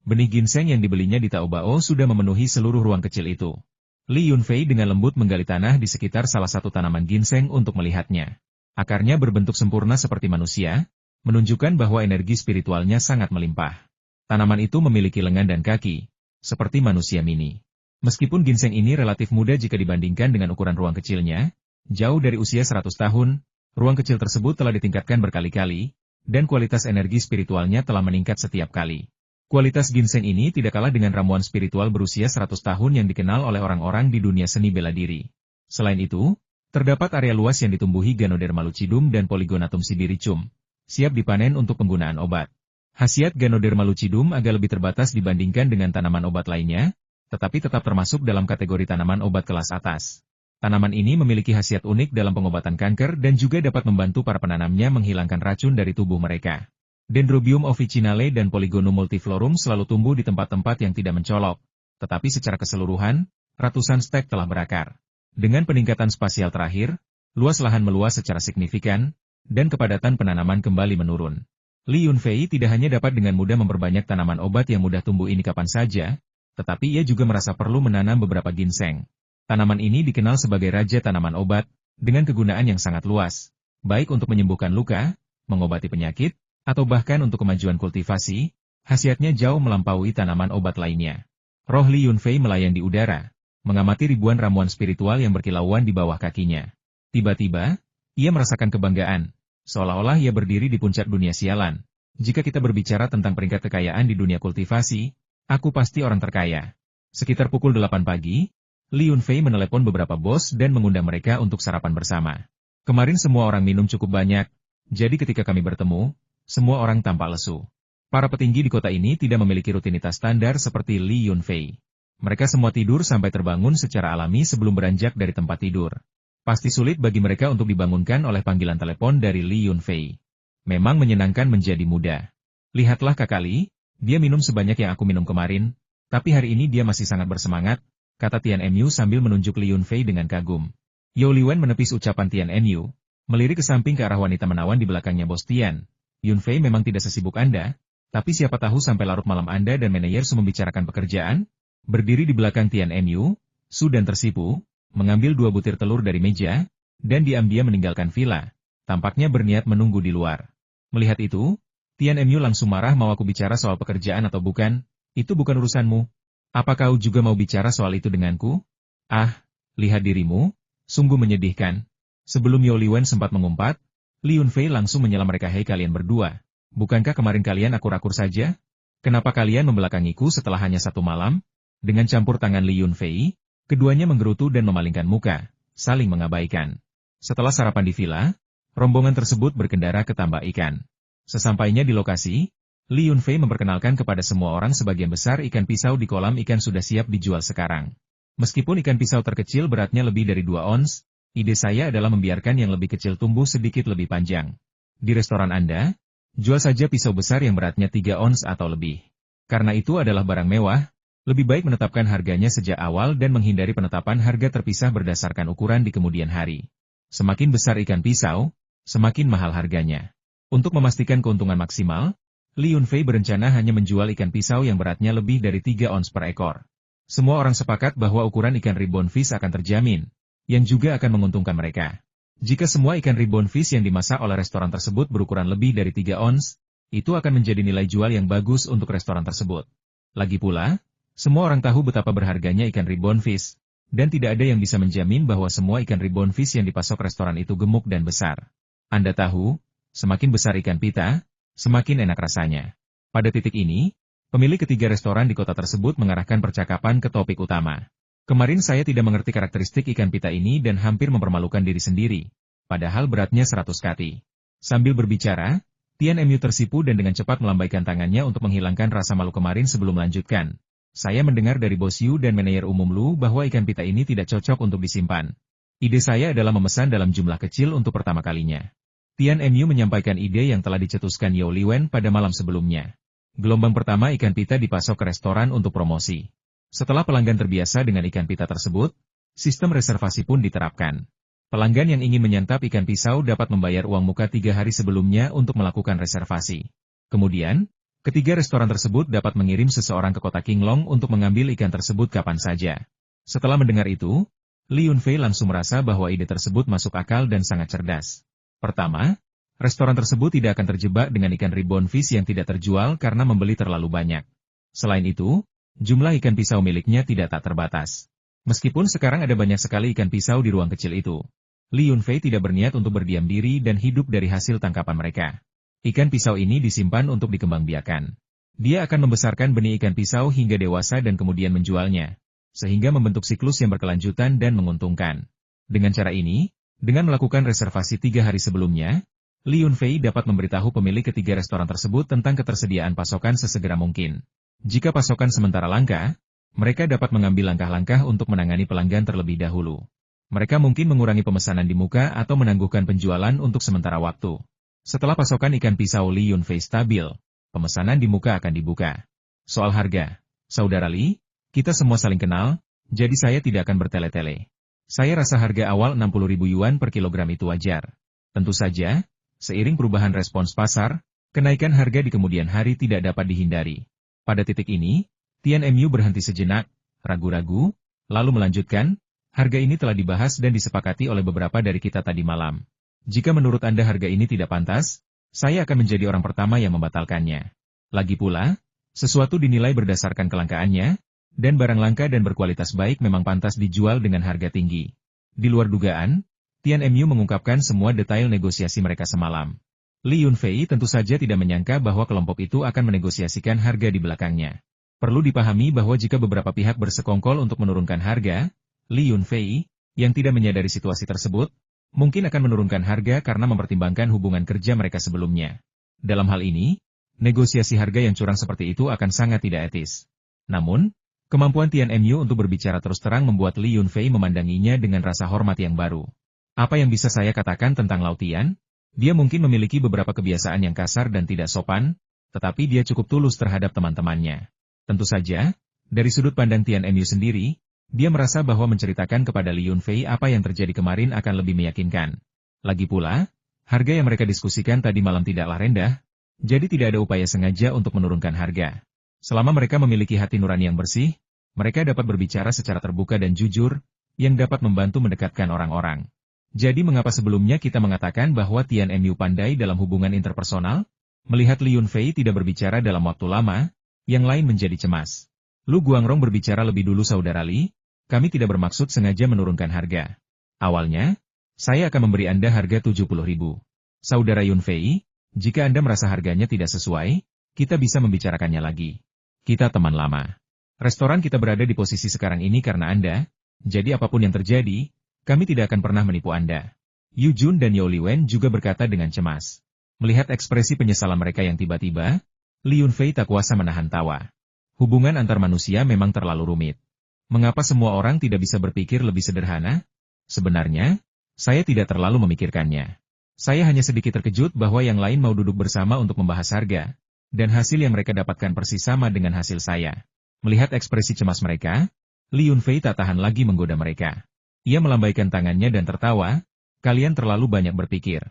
Benih ginseng yang dibelinya di Taobao sudah memenuhi seluruh ruang kecil itu. Li Yunfei dengan lembut menggali tanah di sekitar salah satu tanaman ginseng untuk melihatnya. Akarnya berbentuk sempurna seperti manusia, menunjukkan bahwa energi spiritualnya sangat melimpah. Tanaman itu memiliki lengan dan kaki, seperti manusia mini. Meskipun ginseng ini relatif muda jika dibandingkan dengan ukuran ruang kecilnya, jauh dari usia 100 tahun, ruang kecil tersebut telah ditingkatkan berkali-kali, dan kualitas energi spiritualnya telah meningkat setiap kali. Kualitas ginseng ini tidak kalah dengan ramuan spiritual berusia 100 tahun yang dikenal oleh orang-orang di dunia seni bela diri. Selain itu, terdapat area luas yang ditumbuhi Ganoderma lucidum dan Polygonatum sidericum, siap dipanen untuk penggunaan obat. Khasiat Ganoderma lucidum agak lebih terbatas dibandingkan dengan tanaman obat lainnya, tetapi tetap termasuk dalam kategori tanaman obat kelas atas. Tanaman ini memiliki khasiat unik dalam pengobatan kanker dan juga dapat membantu para penanamnya menghilangkan racun dari tubuh mereka. Dendrobium officinale dan Polygonum multiflorum selalu tumbuh di tempat-tempat yang tidak mencolok, tetapi secara keseluruhan, ratusan stek telah berakar. Dengan peningkatan spasial terakhir, luas lahan meluas secara signifikan, dan kepadatan penanaman kembali menurun. Li Yunfei tidak hanya dapat dengan mudah memperbanyak tanaman obat yang mudah tumbuh ini kapan saja, tetapi ia juga merasa perlu menanam beberapa ginseng. Tanaman ini dikenal sebagai raja tanaman obat, dengan kegunaan yang sangat luas, baik untuk menyembuhkan luka, mengobati penyakit, atau bahkan untuk kemajuan kultivasi, khasiatnya jauh melampaui tanaman obat lainnya. Roh Li Yunfei melayang di udara, mengamati ribuan ramuan spiritual yang berkilauan di bawah kakinya. Tiba-tiba, ia merasakan kebanggaan, seolah-olah ia berdiri di puncak dunia sialan. Jika kita berbicara tentang peringkat kekayaan di dunia kultivasi, aku pasti orang terkaya. Sekitar pukul 8 pagi, Li Yunfei menelepon beberapa bos dan mengundang mereka untuk sarapan bersama. Kemarin semua orang minum cukup banyak, jadi ketika kami bertemu, semua orang tampak lesu. Para petinggi di kota ini tidak memiliki rutinitas standar seperti Li Yunfei. Mereka semua tidur sampai terbangun secara alami sebelum beranjak dari tempat tidur. Pasti sulit bagi mereka untuk dibangunkan oleh panggilan telepon dari Li Yunfei. Memang menyenangkan menjadi muda. Lihatlah Kakak Li, dia minum sebanyak yang aku minum kemarin, tapi hari ini dia masih sangat bersemangat, kata Tian Mu sambil menunjuk Li Yunfei dengan kagum. Yao Liwen menepis ucapan Tian Mu, melirik ke samping ke arah wanita menawan di belakangnya. Bos Tian, Yunfei memang tidak sesibuk Anda, tapi siapa tahu sampai larut malam Anda dan manajer Su membicarakan pekerjaan? Berdiri di belakang Tian Mu, Su dan tersipu, mengambil 2 butir telur dari meja, dan diam-diam meninggalkan villa. Tampaknya berniat menunggu di luar. Melihat itu, Tian Mu langsung marah. Mau aku bicara soal pekerjaan atau bukan? Itu bukan urusanmu. Apa kau juga mau bicara soal itu denganku? Ah, lihat dirimu, sungguh menyedihkan. Sebelum Yao Liwen sempat mengumpat, Li Yunfei langsung menyela mereka. Hei kalian berdua. Bukankah kemarin kalian akur-akur saja? Kenapa kalian membelakangiku setelah hanya 1 malam? Dengan campur tangan Li Yunfei, keduanya menggerutu dan memalingkan muka, saling mengabaikan. Setelah sarapan di villa, rombongan tersebut berkendara ke tambak ikan. Sesampainya di lokasi, Li Yunfei memperkenalkan kepada semua orang sebagian besar ikan pisau di kolam ikan sudah siap dijual sekarang. Meskipun ikan pisau terkecil beratnya lebih dari 2 ons, ide saya adalah membiarkan yang lebih kecil tumbuh sedikit lebih panjang. Di restoran Anda, jual saja pisau besar yang beratnya 3 ons atau lebih. Karena itu adalah barang mewah, lebih baik menetapkan harganya sejak awal dan menghindari penetapan harga terpisah berdasarkan ukuran di kemudian hari. Semakin besar ikan pisau, semakin mahal harganya. Untuk memastikan keuntungan maksimal, Li Yunfei berencana hanya menjual ikan pisau yang beratnya lebih dari 3 ons per ekor. Semua orang sepakat bahwa ukuran ikan ribbon fish akan terjamin, yang juga akan menguntungkan mereka. Jika semua ikan ribbon fish yang dimasak oleh restoran tersebut berukuran lebih dari 3 ons, itu akan menjadi nilai jual yang bagus untuk restoran tersebut. Lagi pula, semua orang tahu betapa berharganya ikan ribbon fish, dan tidak ada yang bisa menjamin bahwa semua ikan ribbon fish yang dipasok restoran itu gemuk dan besar. Anda tahu, semakin besar ikan pita, semakin enak rasanya. Pada titik ini, pemilik ketiga restoran di kota tersebut mengarahkan percakapan ke topik utama. Kemarin saya tidak mengerti karakteristik ikan pita ini dan hampir mempermalukan diri sendiri, padahal beratnya 100 kati. Sambil berbicara, Tian Mu tersipu dan dengan cepat melambaikan tangannya untuk menghilangkan rasa malu kemarin sebelum melanjutkan. Saya mendengar dari Bos Yu dan manajer umum Lu bahwa ikan pita ini tidak cocok untuk disimpan. Ide saya adalah memesan dalam jumlah kecil untuk pertama kalinya. Tian Mu menyampaikan ide yang telah dicetuskan Yao Liwen pada malam sebelumnya. Gelombang pertama ikan pita dipasok ke restoran untuk promosi. Setelah pelanggan terbiasa dengan ikan pita tersebut, sistem reservasi pun diterapkan. Pelanggan yang ingin menyantap ikan pisau dapat membayar uang muka 3 hari sebelumnya untuk melakukan reservasi. Kemudian, ketiga restoran tersebut dapat mengirim seseorang ke kota Qinglong untuk mengambil ikan tersebut kapan saja. Setelah mendengar itu, Li Yunfei langsung merasa bahwa ide tersebut masuk akal dan sangat cerdas. Pertama, restoran tersebut tidak akan terjebak dengan ikan ribbon fish yang tidak terjual karena membeli terlalu banyak. Selain itu, jumlah ikan pisau miliknya tidak tak terbatas. Meskipun sekarang ada banyak sekali ikan pisau di ruang kecil itu, Li Yunfei tidak berniat untuk berdiam diri dan hidup dari hasil tangkapan mereka. Ikan pisau ini disimpan untuk dikembangbiakan. Dia akan membesarkan benih ikan pisau hingga dewasa dan kemudian menjualnya, sehingga membentuk siklus yang berkelanjutan dan menguntungkan. Dengan cara ini, dengan melakukan reservasi 3 hari sebelumnya, Li Yunfei dapat memberitahu pemilik ketiga restoran tersebut tentang ketersediaan pasokan sesegera mungkin. Jika pasokan sementara langka, mereka dapat mengambil langkah-langkah untuk menangani pelanggan terlebih dahulu. Mereka mungkin mengurangi pemesanan di muka atau menangguhkan penjualan untuk sementara waktu. Setelah pasokan ikan pisau Li Yunfei stabil, pemesanan di muka akan dibuka. Soal harga, Saudara Li, kita semua saling kenal, jadi saya tidak akan bertele-tele. Saya rasa harga awal 60.000 yuan per kilogram itu wajar. Tentu saja, seiring perubahan respons pasar, kenaikan harga di kemudian hari tidak dapat dihindari. Pada titik ini, Tian Mu berhenti sejenak, ragu-ragu, lalu melanjutkan, harga ini telah dibahas dan disepakati oleh beberapa dari kita tadi malam. Jika menurut Anda harga ini tidak pantas, saya akan menjadi orang pertama yang membatalkannya. Lagi pula, sesuatu dinilai berdasarkan kelangkaannya, Dan barang langka dan berkualitas baik memang pantas dijual dengan harga tinggi. Di luar dugaan, Tianmu mengungkapkan semua detail negosiasi mereka semalam. Li Yunfei tentu saja tidak menyangka bahwa kelompok itu akan menegosiasikan harga di belakangnya. Perlu dipahami bahwa jika beberapa pihak bersekongkol untuk menurunkan harga, Li Yunfei, yang tidak menyadari situasi tersebut, mungkin akan menurunkan harga karena mempertimbangkan hubungan kerja mereka sebelumnya. Dalam hal ini, negosiasi harga yang curang seperti itu akan sangat tidak etis. Namun, kemampuan Tianmu untuk berbicara terus terang membuat Li Yunfei memandanginya dengan rasa hormat yang baru. Apa yang bisa saya katakan tentang Lao Tian? Dia mungkin memiliki beberapa kebiasaan yang kasar dan tidak sopan, tetapi dia cukup tulus terhadap teman-temannya. Tentu saja, dari sudut pandang Tianmu sendiri, dia merasa bahwa menceritakan kepada Li Yunfei apa yang terjadi kemarin akan lebih meyakinkan. Lagi pula, harga yang mereka diskusikan tadi malam tidaklah rendah, jadi tidak ada upaya sengaja untuk menurunkan harga. Selama mereka memiliki hati nurani yang bersih, mereka dapat berbicara secara terbuka dan jujur, yang dapat membantu mendekatkan orang-orang. Jadi mengapa sebelumnya kita mengatakan bahwa Tianmu pandai dalam hubungan interpersonal? Melihat Li Yunfei tidak berbicara dalam waktu lama, yang lain menjadi cemas. Lu Guangrong berbicara lebih dulu saudara Li, kami tidak bermaksud sengaja menurunkan harga. Awalnya, saya akan memberi Anda harga 70.000. Saudara Yunfei, jika Anda merasa harganya tidak sesuai, kita bisa membicarakannya lagi. Kita teman lama. Restoran kita berada di posisi sekarang ini karena Anda, jadi apapun yang terjadi, kami tidak akan pernah menipu Anda. Yu Jun dan Yao Liwen juga berkata dengan cemas. Melihat ekspresi penyesalan mereka yang tiba-tiba, Li Yunfei tak kuasa menahan tawa. Hubungan antar manusia memang terlalu rumit. Mengapa semua orang tidak bisa berpikir lebih sederhana? Sebenarnya, saya tidak terlalu memikirkannya. Saya hanya sedikit terkejut bahwa yang lain mau duduk bersama untuk membahas harga, dan hasil yang mereka dapatkan persis sama dengan hasil saya. Melihat ekspresi cemas mereka, Li Yunfei tak tahan lagi menggoda mereka. Ia melambaikan tangannya dan tertawa, kalian terlalu banyak berpikir.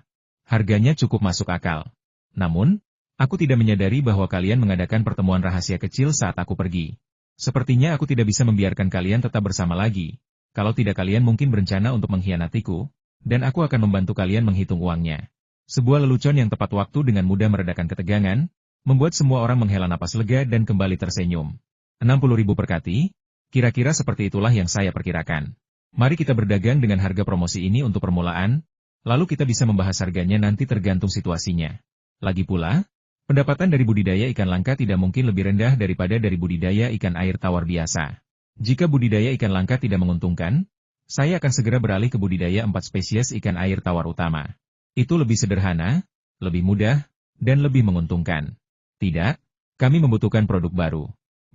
Harganya cukup masuk akal. Namun, aku tidak menyadari bahwa kalian mengadakan pertemuan rahasia kecil saat aku pergi. Sepertinya aku tidak bisa membiarkan kalian tetap bersama lagi. Kalau tidak kalian mungkin berencana untuk mengkhianatiku, dan aku akan membantu kalian menghitung uangnya. Sebuah lelucon yang tepat waktu dengan mudah meredakan ketegangan, membuat semua orang menghela napas lega dan kembali tersenyum. 60.000 per kati, kira-kira seperti itulah yang saya perkirakan. Mari kita berdagang dengan harga promosi ini untuk permulaan, lalu kita bisa membahas harganya nanti tergantung situasinya. Lagi pula, pendapatan dari budidaya ikan langka tidak mungkin lebih rendah daripada dari budidaya ikan air tawar biasa. Jika budidaya ikan langka tidak menguntungkan, saya akan segera beralih ke budidaya 4 spesies ikan air tawar utama. Itu lebih sederhana, lebih mudah, dan lebih menguntungkan. Tidak, kami membutuhkan produk baru.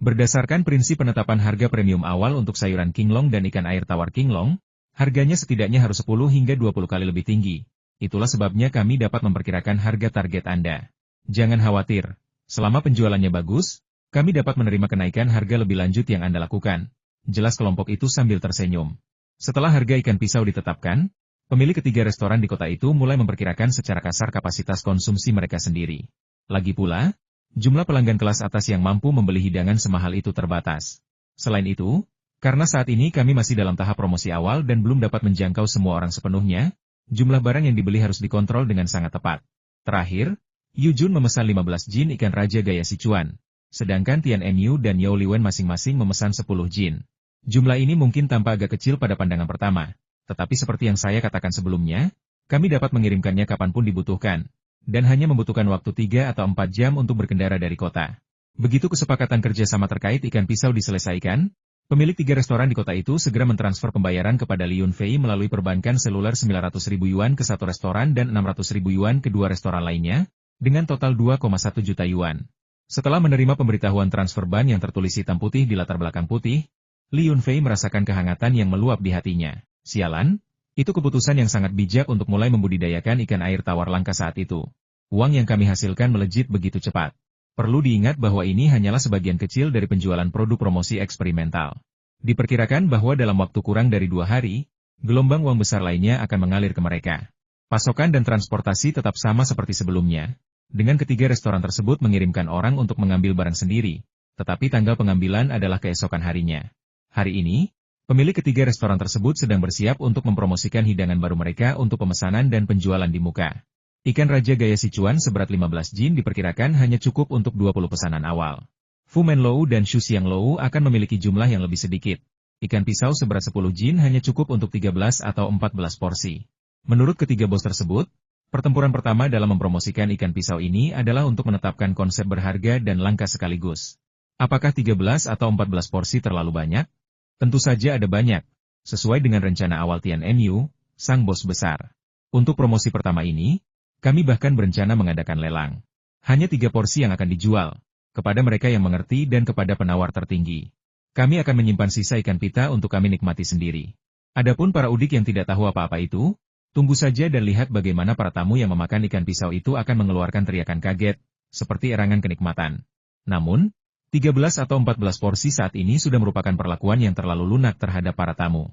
Berdasarkan prinsip penetapan harga premium awal untuk sayuran kinglong dan ikan air tawar kinglong, harganya setidaknya harus 10 hingga 20 kali lebih tinggi. Itulah sebabnya kami dapat memperkirakan harga target Anda. Jangan khawatir, selama penjualannya bagus, kami dapat menerima kenaikan harga lebih lanjut yang Anda lakukan. Jelas kelompok itu sambil tersenyum. Setelah harga ikan pisau ditetapkan, pemilik ketiga restoran di kota itu mulai memperkirakan secara kasar kapasitas konsumsi mereka sendiri. Lagi pula, jumlah pelanggan kelas atas yang mampu membeli hidangan semahal itu terbatas. Selain itu, karena saat ini kami masih dalam tahap promosi awal dan belum dapat menjangkau semua orang sepenuhnya, jumlah barang yang dibeli harus dikontrol dengan sangat tepat. Terakhir, Yu Jun memesan 15 jin ikan raja gaya Sichuan, sedangkan Tianmu dan Yao Liwen masing-masing memesan 10 jin. Jumlah ini mungkin tampak agak kecil pada pandangan pertama, tetapi seperti yang saya katakan sebelumnya, kami dapat mengirimkannya kapanpun dibutuhkan, dan hanya membutuhkan waktu 3 atau 4 jam untuk berkendara dari kota. Begitu kesepakatan kerjasama terkait ikan pisau diselesaikan, pemilik 3 restoran di kota itu segera mentransfer pembayaran kepada Li Yunfei melalui perbankan seluler 900.000 yuan ke satu restoran dan 600.000 yuan ke 2 restoran lainnya, dengan total 2,1 juta yuan. Setelah menerima pemberitahuan transfer ban yang tertulis hitam putih di latar belakang putih, Li Yunfei merasakan kehangatan yang meluap di hatinya. Sialan, itu keputusan yang sangat bijak untuk mulai membudidayakan ikan air tawar langka saat itu. Uang yang kami hasilkan melejit begitu cepat. Perlu diingat bahwa ini hanyalah sebagian kecil dari penjualan produk promosi eksperimental. Diperkirakan bahwa dalam waktu kurang dari 2 hari, gelombang uang besar lainnya akan mengalir ke mereka. Pasokan dan transportasi tetap sama seperti sebelumnya, dengan ketiga restoran tersebut mengirimkan orang untuk mengambil barang sendiri, tetapi tanggal pengambilan adalah keesokan harinya. Hari ini, pemilik ketiga restoran tersebut sedang bersiap untuk mempromosikan hidangan baru mereka untuk pemesanan dan penjualan di muka. Ikan raja gaya Sichuan seberat 15 jin diperkirakan hanya cukup untuk 20 pesanan awal. Fu Menlou dan Xu Xianglou akan memiliki jumlah yang lebih sedikit. Ikan pisau seberat 10 jin hanya cukup untuk 13 atau 14 porsi. Menurut ketiga bos tersebut, pertempuran pertama dalam mempromosikan ikan pisau ini adalah untuk menetapkan konsep berharga dan langka sekaligus. Apakah 13 atau 14 porsi terlalu banyak? Tentu saja ada banyak, sesuai dengan rencana awal Tian Enyu, sang bos besar. Untuk promosi pertama ini, kami bahkan berencana mengadakan lelang. Hanya 3 porsi yang akan dijual, kepada mereka yang mengerti dan kepada penawar tertinggi. Kami akan menyimpan sisa ikan pita untuk kami nikmati sendiri. Adapun para udik yang tidak tahu apa-apa itu, tunggu saja dan lihat bagaimana para tamu yang memakan ikan pisau itu akan mengeluarkan teriakan kaget, seperti erangan kenikmatan. Namun, 13 atau 14 porsi saat ini sudah merupakan perlakuan yang terlalu lunak terhadap para tamu.